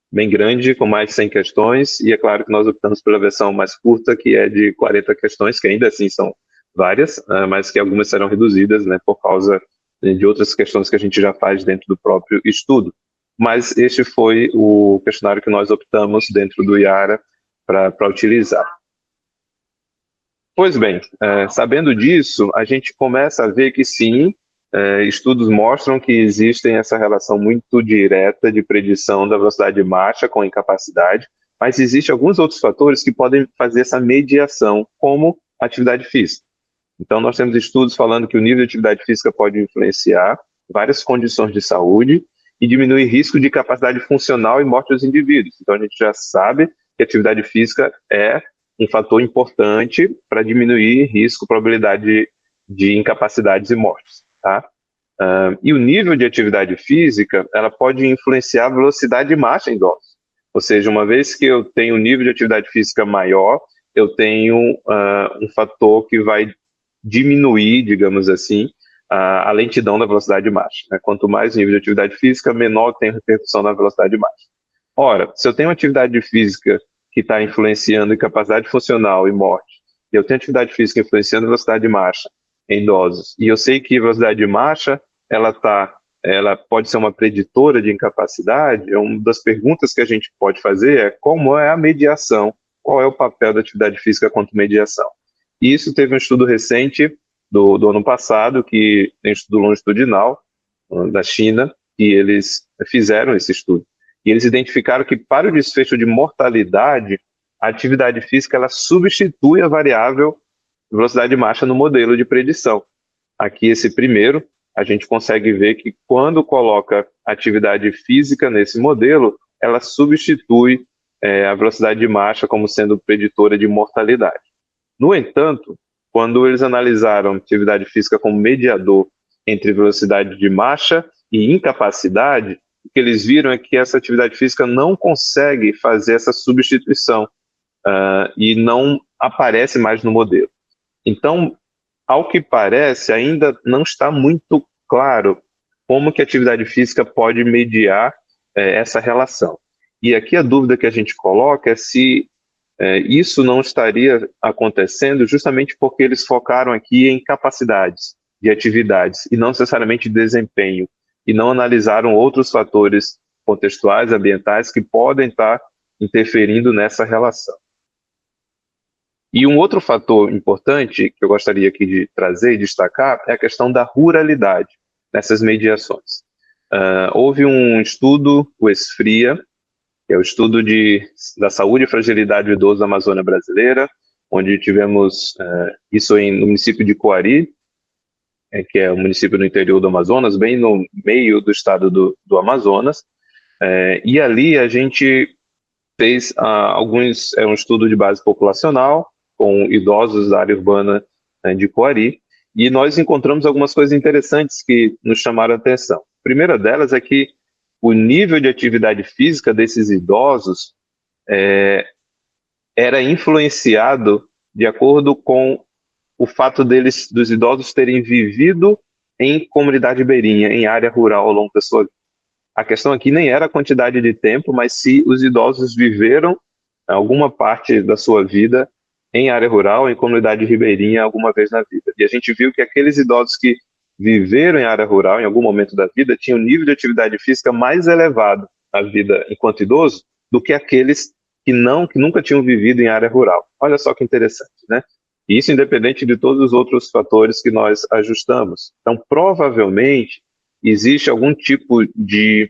S2: bem grande, com mais de 100 questões, e é claro que nós optamos pela versão mais curta, que é de 40 questões, que ainda assim são várias, mas que algumas serão reduzidas, né, por causa de outras questões que a gente já faz dentro do próprio estudo. Mas este foi o questionário que nós optamos dentro do IARA para utilizar. Pois bem, sabendo disso, a gente começa a ver que sim, estudos mostram que existem essa relação muito direta de predição da velocidade de marcha com incapacidade, mas existem alguns outros fatores que podem fazer essa mediação, como atividade física. Então, nós temos estudos falando que o nível de atividade física pode influenciar várias condições de saúde e diminuir risco de capacidade funcional e morte dos indivíduos. Então, a gente já sabe que a atividade física é um fator importante para diminuir risco, probabilidade de incapacidades e mortes, tá? E o nível de atividade física, ela pode influenciar a velocidade de marcha em idosos. Ou seja, uma vez que eu tenho um nível de atividade física maior, eu tenho um fator que vai diminuir, digamos assim, a lentidão da velocidade de marcha, né? Quanto mais nível de atividade física, menor tem repercussão na velocidade de marcha. Ora, se eu tenho uma atividade física que está influenciando em capacidade funcional e morte, e eu tenho atividade física influenciando a velocidade de marcha em idosos, e eu sei que a velocidade de marcha, ela pode ser uma preditora de incapacidade, uma das perguntas que a gente pode fazer é como é a mediação, qual é o papel da atividade física quanto mediação. E isso teve um estudo recente do ano passado, que tem um estudo longitudinal da China, e eles fizeram esse estudo. E eles identificaram que para o desfecho de mortalidade, a atividade física ela substitui a variável velocidade de marcha no modelo de predição. Aqui, esse primeiro, a gente consegue ver que quando coloca atividade física nesse modelo, ela substitui a velocidade de marcha como sendo preditora de mortalidade. No entanto, quando eles analisaram atividade física como mediador entre velocidade de marcha e incapacidade, o que eles viram é que essa atividade física não consegue fazer essa substituição e não aparece mais no modelo. Então, ao que parece, ainda não está muito claro como que a atividade física pode mediar essa relação. E aqui a dúvida que a gente coloca é se isso não estaria acontecendo justamente porque eles focaram aqui em capacidades de atividades e não necessariamente desempenho, e não analisaram outros fatores contextuais, ambientais, que podem estar interferindo nessa relação. E um outro fator importante que eu gostaria aqui de trazer e destacar é a questão da ruralidade nessas mediações. Houve um estudo, o ESFRIA, que é o estudo da saúde e fragilidade do idoso da Amazônia brasileira, onde tivemos isso no município de Coari, que é um município no interior do Amazonas, bem no meio do estado do Amazonas, e ali a gente fez um estudo de base populacional com idosos da área urbana de Coari, e nós encontramos algumas coisas interessantes que nos chamaram a atenção. A primeira delas é que o nível de atividade física desses idosos era influenciado de acordo com o fato dos idosos terem vivido em comunidade ribeirinha, em área rural ao longo da sua vida. A questão aqui nem era a quantidade de tempo, mas se os idosos viveram alguma parte da sua vida em área rural, em comunidade ribeirinha, alguma vez na vida. E a gente viu que aqueles idosos que viveram em área rural, em algum momento da vida, tinham um nível de atividade física mais elevado a vida enquanto idoso do que aqueles que nunca tinham vivido em área rural. Olha só que interessante, né? E isso independente de todos os outros fatores que nós ajustamos. Então, provavelmente, existe algum tipo de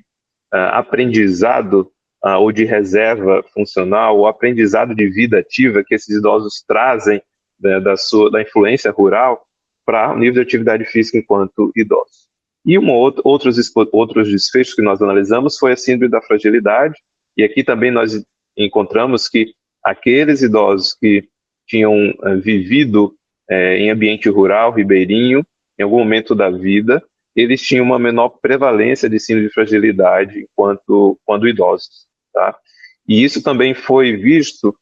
S2: aprendizado ou de reserva funcional, ou aprendizado de vida ativa que esses idosos trazem da influência rural para o nível de atividade física enquanto idosos. E outros desfechos que nós analisamos foi a síndrome da fragilidade, e aqui também nós encontramos que aqueles idosos que tinham vivido em ambiente rural, ribeirinho, em algum momento da vida, eles tinham uma menor prevalência de síndrome de fragilidade quando idosos. Tá? E isso também foi visto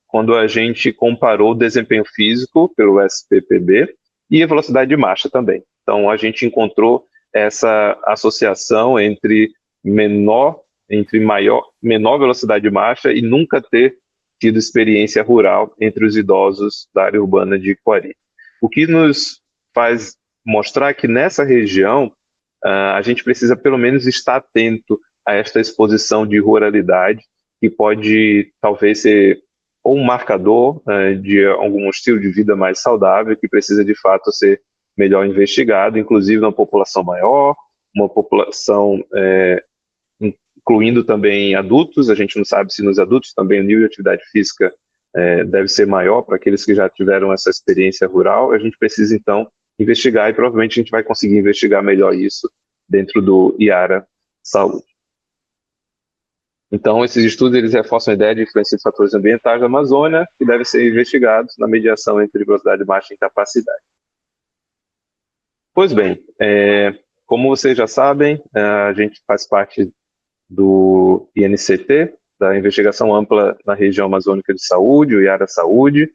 S2: quando a gente comparou o desempenho físico pelo SPPB e a velocidade de marcha também. Então, a gente encontrou essa associação entre menor velocidade de marcha e nunca ter tido experiência rural entre os idosos da área urbana de Coari. O que nos faz mostrar que nessa região a gente precisa pelo menos estar atento a esta exposição de ruralidade, que pode talvez ser ou um marcador de algum estilo de vida mais saudável, que precisa de fato ser melhor investigado, inclusive na população maior, uma população incluindo também adultos. A gente não sabe se nos adultos também o nível de atividade física deve ser maior para aqueles que já tiveram essa experiência rural. A gente precisa, então, investigar, e provavelmente a gente vai conseguir investigar melhor isso dentro do IARA Saúde. Então, esses estudos eles reforçam a ideia de influência de fatores ambientais da Amazônia, que devem ser investigados na mediação entre velocidade de marcha e incapacidade. Pois bem, como vocês já sabem, a gente faz parte do INCT, da Investigação Ampla na Região Amazônica de Saúde, o IARA Saúde,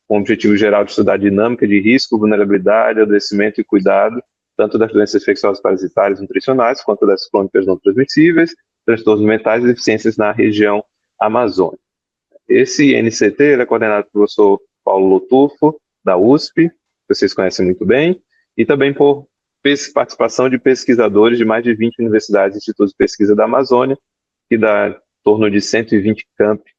S2: com o objetivo geral de estudar a dinâmica de risco, vulnerabilidade, adoecimento e cuidado, tanto das doenças infecciosas parasitárias nutricionais, quanto das crônicas não transmissíveis, transtornos mentais e deficiências na região amazônica. Esse INCT ele é coordenado pelo professor Paulo Lotufo, da USP, que vocês conhecem muito bem, e também por participação de pesquisadores de mais de 20 universidades e institutos de pesquisa da Amazônia, que dá em torno de 120 campi,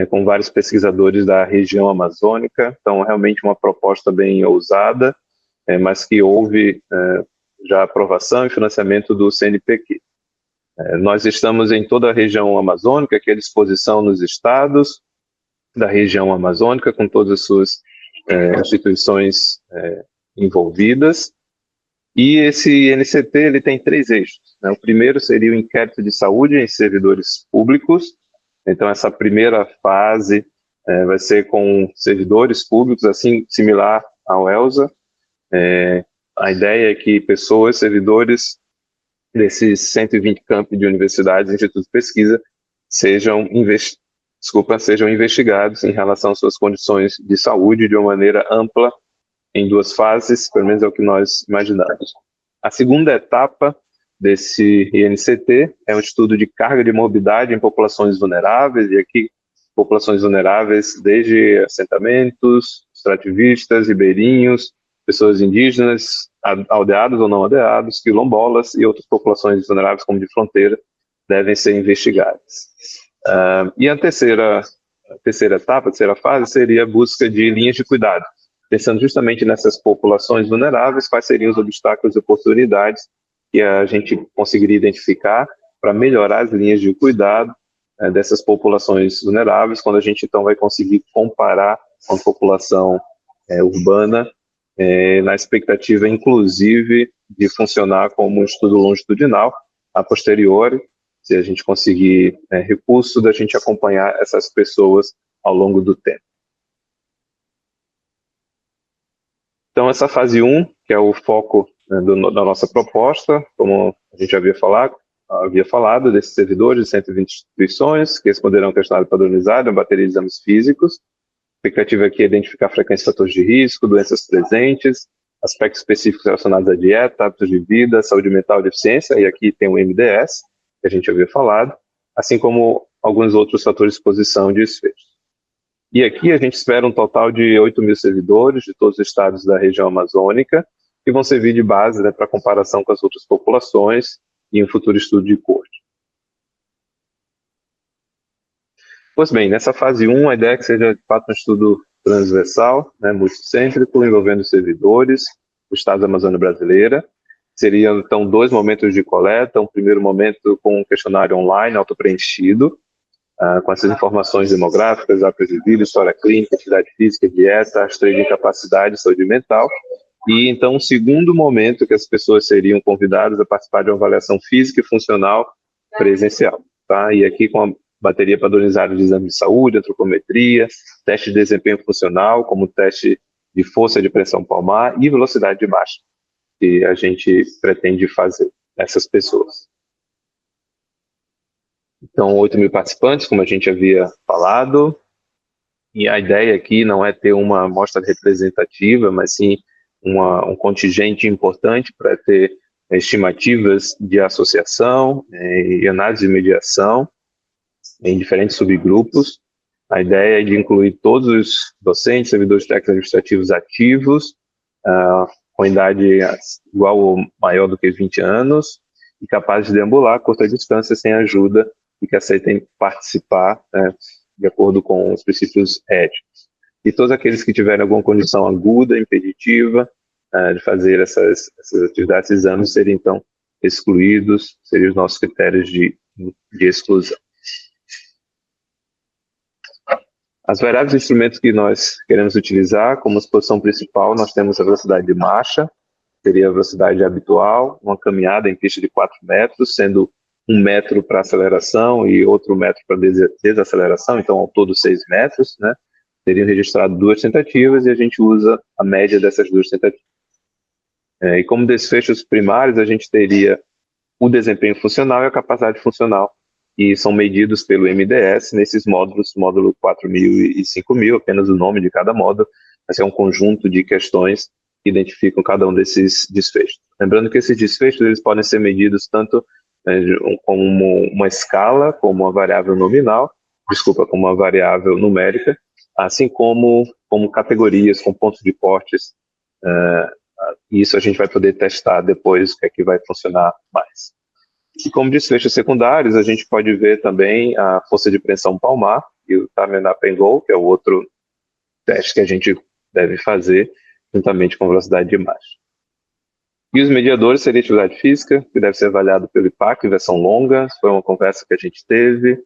S2: com vários pesquisadores da região amazônica. Então, realmente uma proposta bem ousada, mas que houve já aprovação e financiamento do CNPq. Nós estamos em toda a região amazônica, que é à disposição nos estados da região amazônica, com todas as suas instituições envolvidas. E esse INCT ele tem 3 eixos. O primeiro seria o inquérito de saúde em servidores públicos. Então, essa primeira fase vai ser com servidores públicos, assim, similar ao ELSA. A ideia é que pessoas, servidores desses 120 campi de universidades e institutos de pesquisa sejam investigados em relação às suas condições de saúde de uma maneira ampla, em 2 fases, pelo menos é o que nós imaginamos. A segunda etapa desse INCT é um estudo de carga de morbidade em populações vulneráveis, e aqui populações vulneráveis desde assentamentos, extrativistas, ribeirinhos, pessoas indígenas, aldeados ou não aldeados, quilombolas e outras populações vulneráveis como de fronteira devem ser investigadas. E a terceira etapa, a terceira fase, seria a busca de linhas de cuidado, pensando justamente nessas populações vulneráveis, quais seriam os obstáculos e oportunidades que a gente conseguiria identificar para melhorar as linhas de cuidado dessas populações vulneráveis, quando a gente então vai conseguir comparar com a população urbana, na expectativa, inclusive, de funcionar como um estudo longitudinal, a posteriori, se a gente conseguir recurso da gente acompanhar essas pessoas ao longo do tempo. Então, essa fase 1, que é o foco da nossa proposta, como a gente havia falado, desses servidores de 120 instituições, que responderão ao questionário padronizado, bateria de exames físicos. A expectativa aqui é identificar a frequência de fatores de risco, doenças presentes, aspectos específicos relacionados à dieta, hábitos de vida, saúde mental e deficiência, e aqui tem o MDS, que a gente havia falado, assim como alguns outros fatores de exposição e desfecho. E aqui a gente espera um total de 8.000 servidores de todos os estados da região amazônica, que vão servir de base para comparação com as outras populações e um futuro estudo de corte. Pois bem, nessa fase 1, a ideia é que seja de fato um estudo transversal, né, multicêntrico, envolvendo os servidores, o Estado da Amazônia Brasileira. Seriam, então, 2 momentos de coleta, um primeiro momento com um questionário online auto-preenchido, com essas informações demográficas, hábitos de vida, história clínica, atividade física, dieta, rastreio de incapacidade, saúde mental. E, então, um segundo momento que as pessoas seriam convidadas a participar de uma avaliação física e funcional presencial. Tá? E aqui com a bateria padronizada de exame de saúde, antropometria, teste de desempenho funcional, como teste de força de pressão palmar e velocidade de marcha, que a gente pretende fazer nessas pessoas. Então, 8.000 participantes, como a gente havia falado, e a ideia aqui não é ter uma amostra representativa, mas sim um contingente importante para ter estimativas de associação e análise de mediação em diferentes subgrupos. A ideia é de incluir todos os docentes, servidores técnicos administrativos ativos, com idade igual ou maior do que 20 anos, e capazes de deambular a curta distância sem ajuda e que aceitem participar, né, de acordo com os princípios éticos. E todos aqueles que tiverem alguma condição aguda, impeditiva, de fazer essas atividades, exames, seriam, então, excluídos, seriam os nossos critérios de exclusão. As variáveis de instrumentos que nós queremos utilizar, como exposição principal, nós temos a velocidade de marcha, seria a velocidade habitual, uma caminhada em pista de 4 metros, sendo 1 metro para aceleração e outro metro para desaceleração, então ao todo 6 metros, né? Teriam registrado 2 tentativas e a gente usa a média dessas 2 tentativas. E como desfechos primários, a gente teria o desempenho funcional e a capacidade funcional, e são medidos pelo MDS nesses módulos, módulo 4.000 e 5.000, apenas o nome de cada módulo, mas é um conjunto de questões que identificam cada um desses desfechos. Lembrando que esses desfechos eles podem ser medidos tanto como uma escala, como uma variável nominal, como uma variável numérica, assim como categorias, com pontos de cortes. Isso a gente vai poder testar depois o que é que vai funcionar mais. E como desfechos secundários, a gente pode ver também a força de pressão palmar e o Time Up and Go, que é o outro teste que a gente deve fazer, juntamente com velocidade de marcha. E os mediadores seria atividade física, que deve ser avaliado pelo IPAC, versão longa, foi uma conversa que a gente teve,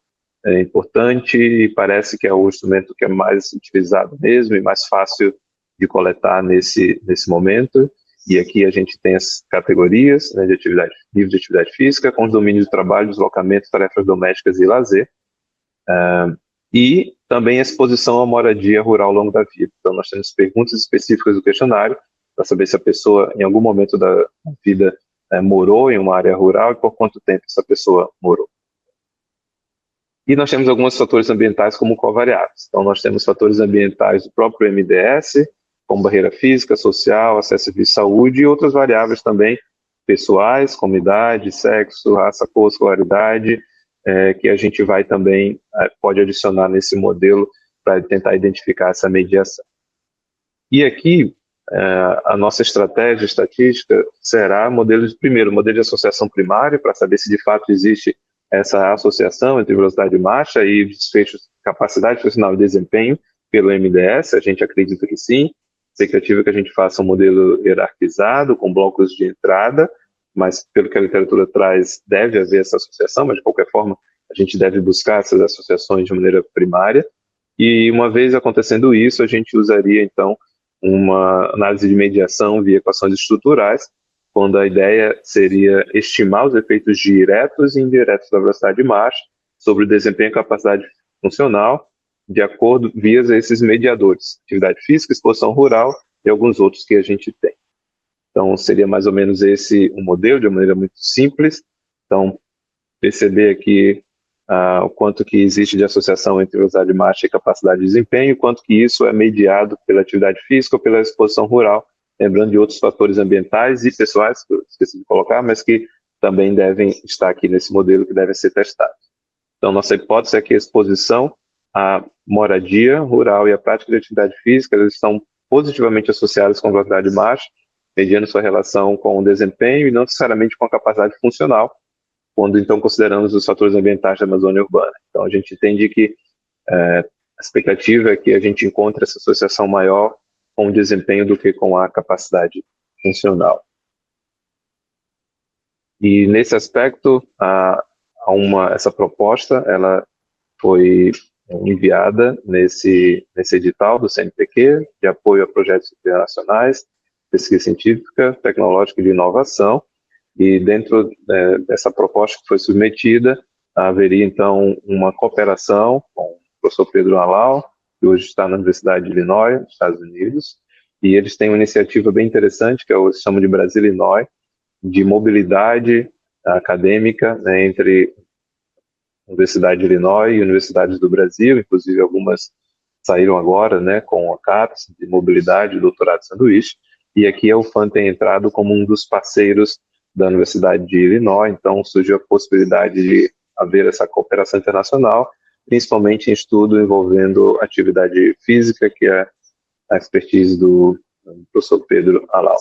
S2: é importante, e parece que é o instrumento que é mais utilizado mesmo e mais fácil de coletar nesse momento. E aqui a gente tem as categorias, né, de atividade, nível de atividade física, com os domínios de trabalho, deslocamento, tarefas domésticas e lazer. E também a exposição à moradia rural ao longo da vida. Então, nós temos perguntas específicas do questionário para saber se a pessoa, em algum momento da vida, morou em uma área rural e por quanto tempo essa pessoa morou. E nós temos alguns fatores ambientais como covariáveis. Então, nós temos fatores ambientais do próprio MDS, como barreira física, social, acesso à saúde e outras variáveis também pessoais, como idade, sexo, raça, cor, escolaridade, que a gente vai também, pode adicionar nesse modelo para tentar identificar essa mediação. E aqui, a nossa estratégia estatística será modelo de associação primária, para saber se de fato existe essa associação entre velocidade de marcha e desfechos, capacidade funcional e desempenho pelo MDS, a gente acredita que sim. A expectativa é que a gente faça um modelo hierarquizado, com blocos de entrada, mas pelo que a literatura traz, deve haver essa associação, mas de qualquer forma a gente deve buscar essas associações de maneira primária, e uma vez acontecendo isso, a gente usaria então uma análise de mediação via equações estruturais, quando a ideia seria estimar os efeitos diretos e indiretos da velocidade de marcha sobre o desempenho e capacidade funcional, de acordo via esses mediadores, atividade física, exposição rural e alguns outros que a gente tem. Então, seria mais ou menos esse o modelo, de uma maneira muito simples. Então, perceber aqui o quanto que existe de associação entre velocidade de marcha e capacidade de desempenho, quanto que isso é mediado pela atividade física ou pela exposição rural, lembrando de outros fatores ambientais e pessoais, que eu esqueci de colocar, mas que também devem estar aqui nesse modelo, que devem ser testados. Então, nossa hipótese é que a exposição à moradia rural e a prática de atividade física, eles estão positivamente associadas com a velocidade de marcha, mediando sua relação com o desempenho e não necessariamente com a capacidade funcional, quando então consideramos os fatores ambientais da Amazônia urbana. Então a gente entende que A expectativa é que a gente encontre essa associação maior com o desempenho do que com a capacidade funcional. E nesse aspecto, essa proposta ela foi enviada nesse edital do CNPq, de apoio a projetos internacionais, pesquisa científica, tecnológica e de inovação, e dentro dessa proposta que foi submetida, haveria então uma cooperação com o professor Pedro Halal, que hoje está na Universidade de Illinois, nos Estados Unidos, e eles têm uma iniciativa bem interessante, que eles chamam de Brasil-Illinois, de mobilidade acadêmica, né, entre a Universidade de Illinois e universidades do Brasil, inclusive algumas saíram agora, né, com a CAPES, de mobilidade, doutorado sanduíche, e aqui a UFAM tem entrado como um dos parceiros da Universidade de Illinois, então surgiu a possibilidade de haver essa cooperação internacional, principalmente em estudo envolvendo atividade física, que é a expertise do professor Pedro Halal.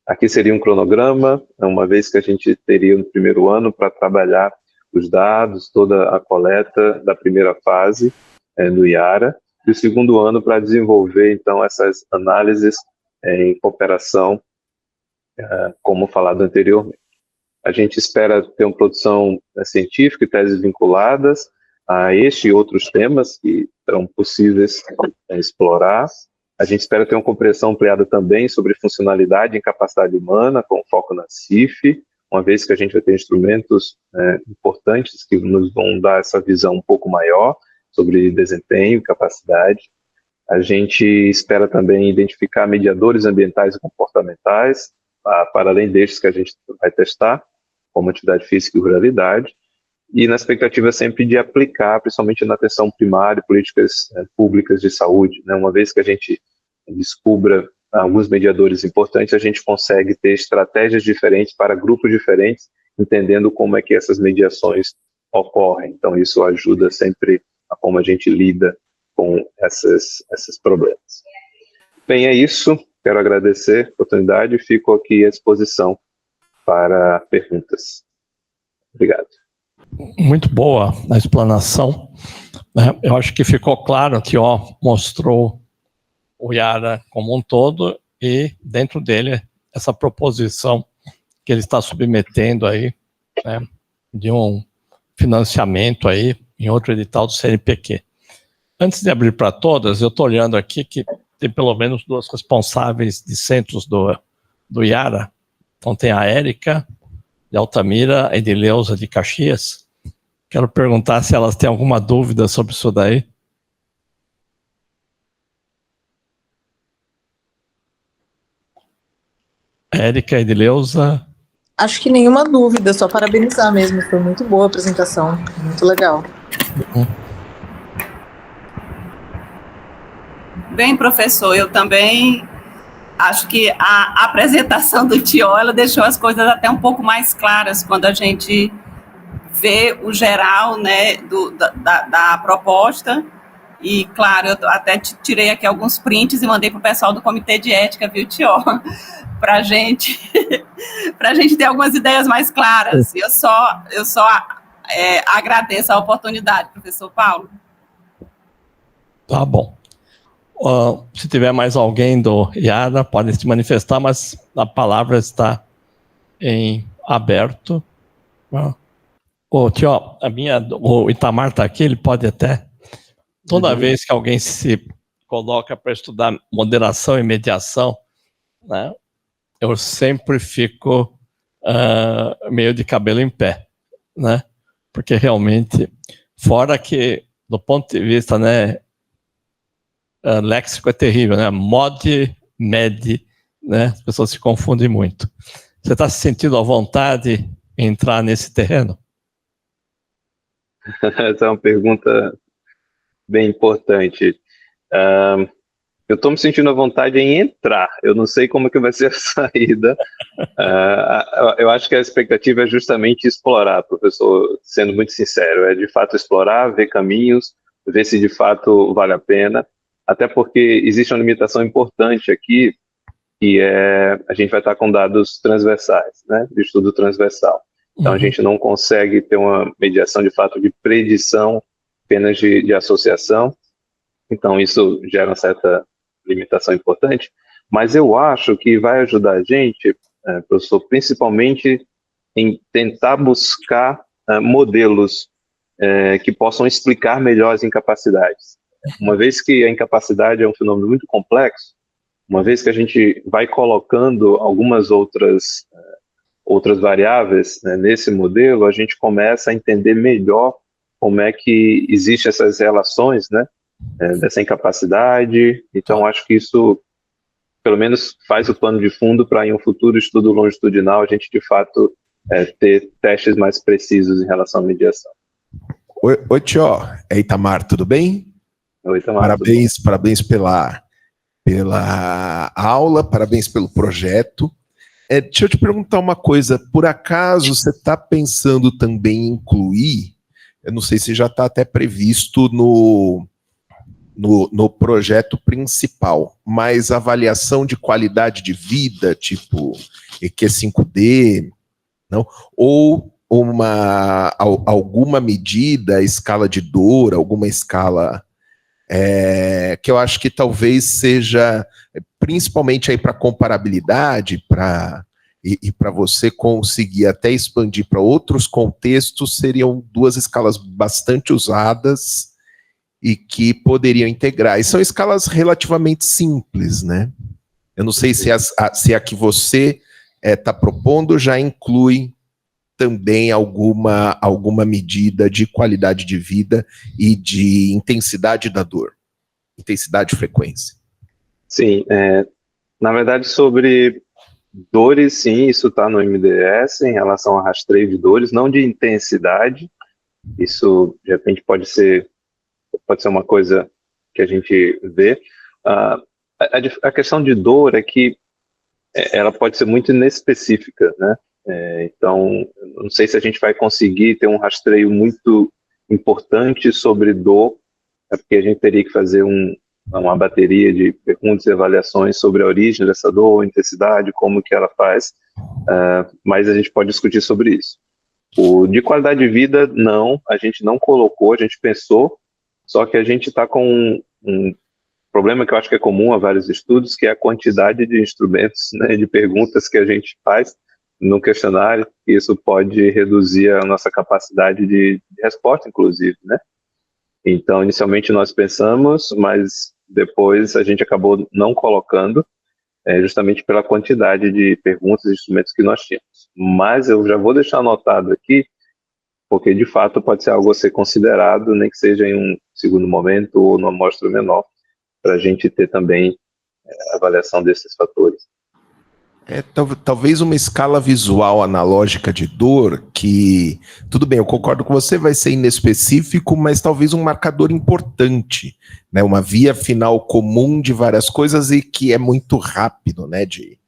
S2: Aqui seria um cronograma, uma vez que a gente teria no primeiro ano para trabalhar os dados, toda a coleta da primeira fase do IARA, e o segundo ano para desenvolver, então, essas análises em cooperação, como falado anteriormente. A gente espera ter uma produção científica e teses vinculadas a este e outros temas que serão possíveis explorar. A gente espera ter uma compreensão ampliada também sobre funcionalidade e capacidade humana, com foco na CIF, uma vez que a gente vai ter instrumentos importantes que nos vão dar essa visão um pouco maior sobre desempenho e capacidade. A gente espera também identificar mediadores ambientais e comportamentais, para além destes que a gente vai testar, como atividade física e ruralidade, e na expectativa sempre de aplicar, principalmente na atenção primária, políticas públicas de saúde, né? Uma vez que a gente descubra alguns mediadores importantes, a gente consegue ter estratégias diferentes para grupos diferentes, entendendo como é que essas mediações ocorrem. Então, isso ajuda sempre a como a gente lida com esses problemas. Bem, é isso. Quero agradecer a oportunidade e fico aqui à disposição para perguntas. Obrigado.
S1: Muito boa a explanação. Eu acho que ficou claro que mostrou o IARA como um todo e dentro dele essa proposição que ele está submetendo aí, né, de um financiamento aí em outro edital do CNPq. Antes de abrir para todas, eu estou olhando aqui que tem pelo menos duas responsáveis de centros do IARA. Então tem a Érica de Altamira e de Edileuza de Caxias. Quero perguntar se elas têm alguma dúvida sobre isso daí. Érica e Edileuza.
S3: Acho que nenhuma dúvida, só parabenizar mesmo. Foi muito boa a apresentação, muito legal.
S4: Bem, professor, eu também acho que a apresentação do Tió, ela deixou as coisas até um pouco mais claras quando a gente vê o geral, né, da proposta. E, claro, eu até tirei aqui alguns prints e mandei para o pessoal do Comitê de Ética, viu, Tió? Para a gente ter algumas ideias mais claras. Eu só agradeço a oportunidade, professor Paulo.
S1: Tá bom. Se tiver mais alguém do IARA, pode se manifestar, mas a palavra está em aberto. Tio, o Itamar está aqui, ele pode até, toda vez que alguém se coloca para estudar moderação e mediação, né, eu sempre fico meio de cabelo em pé, né, porque realmente, fora que, do ponto de vista, né, léxico é terrível, né? Mod, med, né? As pessoas se confundem muito. Você está se sentindo à vontade em entrar nesse terreno?
S2: Essa é uma pergunta bem importante. Eu estou me sentindo à vontade em entrar. Eu não sei como que vai ser a saída. Eu acho que a expectativa é justamente explorar, professor, sendo muito sincero. É de fato explorar, ver caminhos, ver se de fato vale a pena. Até porque existe uma limitação importante aqui, que a gente vai estar com dados transversais, né, de estudo transversal. Então, a gente não consegue ter uma mediação, de fato, de predição apenas de associação, então isso gera uma certa limitação importante, mas eu acho que vai ajudar a gente, professor, principalmente em tentar buscar modelos que possam explicar melhor as incapacidades. Uma vez que a incapacidade é um fenômeno muito complexo, uma vez que a gente vai colocando algumas outras variáveis, né, nesse modelo, a gente começa a entender melhor como é que existem essas relações, né, dessa incapacidade. Então, acho que isso, pelo menos, faz o pano de fundo para, em um futuro estudo longitudinal, a gente, de fato, ter testes mais precisos em relação à mediação.
S5: Oi, Tio. É Itamar, tudo bem?
S2: Oi, Itamar.
S5: Parabéns pela aula, parabéns pelo projeto. Deixa eu te perguntar uma coisa, por acaso você está pensando também em incluir, eu não sei se já está até previsto no projeto principal, mas avaliação de qualidade de vida, tipo EQ5D, não? Ou alguma medida, escala de dor, alguma escala que eu acho que talvez seja, principalmente aí para comparabilidade, e para você conseguir até expandir para outros contextos, seriam duas escalas bastante usadas e que poderiam integrar. E são escalas relativamente simples, né? Eu não sei se a que você está propondo já inclui também alguma medida de qualidade de vida e de intensidade da dor, intensidade e frequência.
S2: Sim, na verdade, sobre dores, sim, isso está no MDS em relação a rastreio de dores, não de intensidade. Isso, de repente, pode ser uma coisa que a gente vê. A questão de dor é que ela pode ser muito inespecífica, né? Então, não sei se a gente vai conseguir ter um rastreio muito importante sobre dor, porque a gente teria que fazer uma bateria de perguntas e avaliações sobre a origem dessa dor, a intensidade, como que ela faz, mas a gente pode discutir sobre isso. O de qualidade de vida, não, a gente não colocou, a gente pensou, só que a gente está com um problema que eu acho que é comum a vários estudos, que é a quantidade de instrumentos, né, de perguntas que a gente faz no questionário, e isso pode reduzir a nossa capacidade de resposta, inclusive, né? Então, inicialmente nós pensamos, mas depois a gente acabou não colocando, justamente pela quantidade de perguntas e instrumentos que nós tínhamos. Mas eu já vou deixar anotado aqui, porque de fato pode ser algo a ser considerado, nem que seja em um segundo momento ou numa amostra menor, para a gente ter também a avaliação desses fatores.
S5: Talvez uma escala visual analógica de dor que, tudo bem, eu concordo com você, vai ser inespecífico, mas talvez um marcador importante, né? Uma via final comum de várias coisas e que é muito rápido, né, de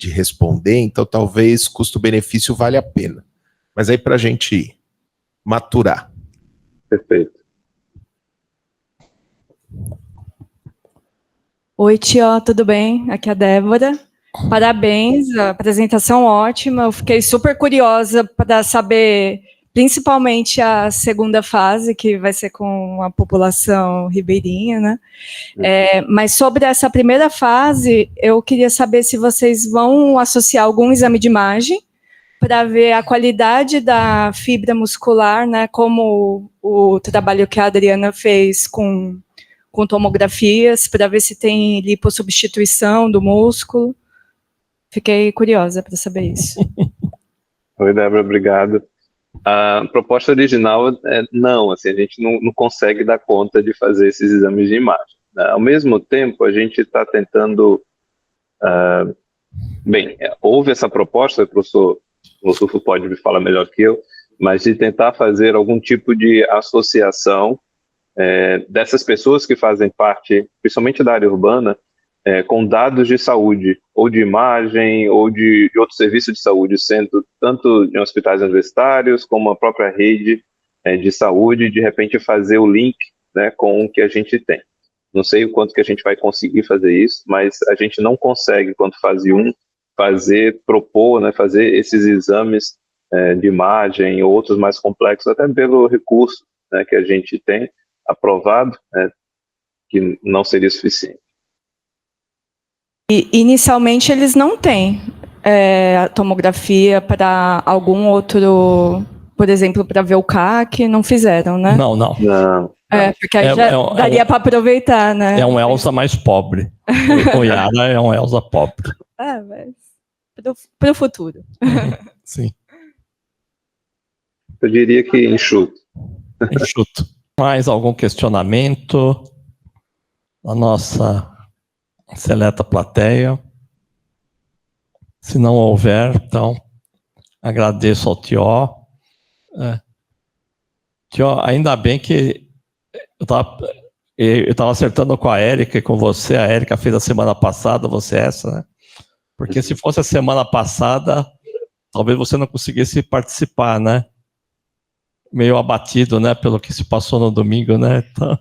S5: responder, então talvez custo-benefício vale a pena. Mas aí para a gente maturar.
S2: Perfeito.
S6: Oi, Tio, tudo bem? Aqui é a Débora. Parabéns, a apresentação ótima. Eu fiquei super curiosa para saber, principalmente a segunda fase, que vai ser com a população ribeirinha, né? Mas sobre essa primeira fase, eu queria saber se vocês vão associar algum exame de imagem para ver a qualidade da fibra muscular, né? Como o trabalho que a Adriana fez com tomografias, para ver se tem lipossubstituição do músculo. Fiquei curiosa para saber isso.
S2: Oi, Débora, obrigado. A proposta original não, assim, a gente não consegue dar conta de fazer esses exames de imagem. Ao mesmo tempo, a gente está tentando... houve essa proposta, o professor Losufo pode me falar melhor que eu, mas de tentar fazer algum tipo de associação dessas pessoas que fazem parte, principalmente da área urbana, com dados de saúde, ou de imagem, ou de outro serviço de saúde, sendo tanto em hospitais universitários, como a própria rede de saúde, de repente fazer o link, né, com o que a gente tem. Não sei o quanto que a gente vai conseguir fazer isso, mas a gente não consegue, quando fase 1, propor, né, fazer esses exames de imagem, ou outros mais complexos, até pelo recurso, né, que a gente tem aprovado, né, que não seria suficiente.
S6: E, inicialmente, eles não têm a tomografia para algum outro, por exemplo, para ver o CAC, não fizeram, né?
S1: Não, não.
S2: Não.
S6: Porque aí já daria para aproveitar, né?
S1: É um Elsa mais pobre. O Yara é um Elsa pobre.
S6: Mas para o futuro.
S1: Sim.
S2: Eu diria que enxuto.
S1: Enxuto. Mais algum questionamento da nossa seleta plateia? Se não houver, então, agradeço ao Tió. Tió, ainda bem que eu estava acertando com a Érica e com você. A Érica fez a semana passada, você essa, né? Porque se fosse a semana passada, talvez você não conseguisse participar, né? Meio abatido, né? Pelo que se passou no domingo, né? Então,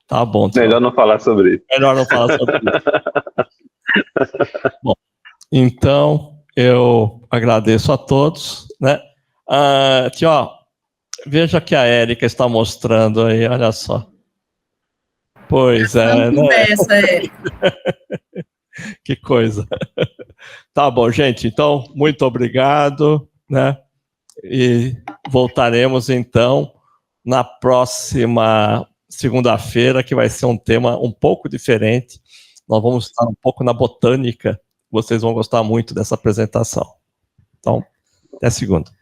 S1: tá bom. Tió.
S2: Melhor não falar sobre isso.
S1: Melhor não falar sobre isso. Bom, então eu agradeço a todos, né? Tió, veja que a Érica está mostrando aí, olha só. Pois é, né?
S4: Conversa, Érica.
S1: Que coisa. Tá bom, gente. Então, muito obrigado, né? E voltaremos, então, na próxima segunda-feira, que vai ser um tema um pouco diferente. Nós vamos estar um pouco na botânica. Vocês vão gostar muito dessa apresentação. Então, até segunda.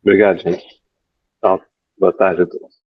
S2: Obrigado, gente. Então, boa tarde a todos.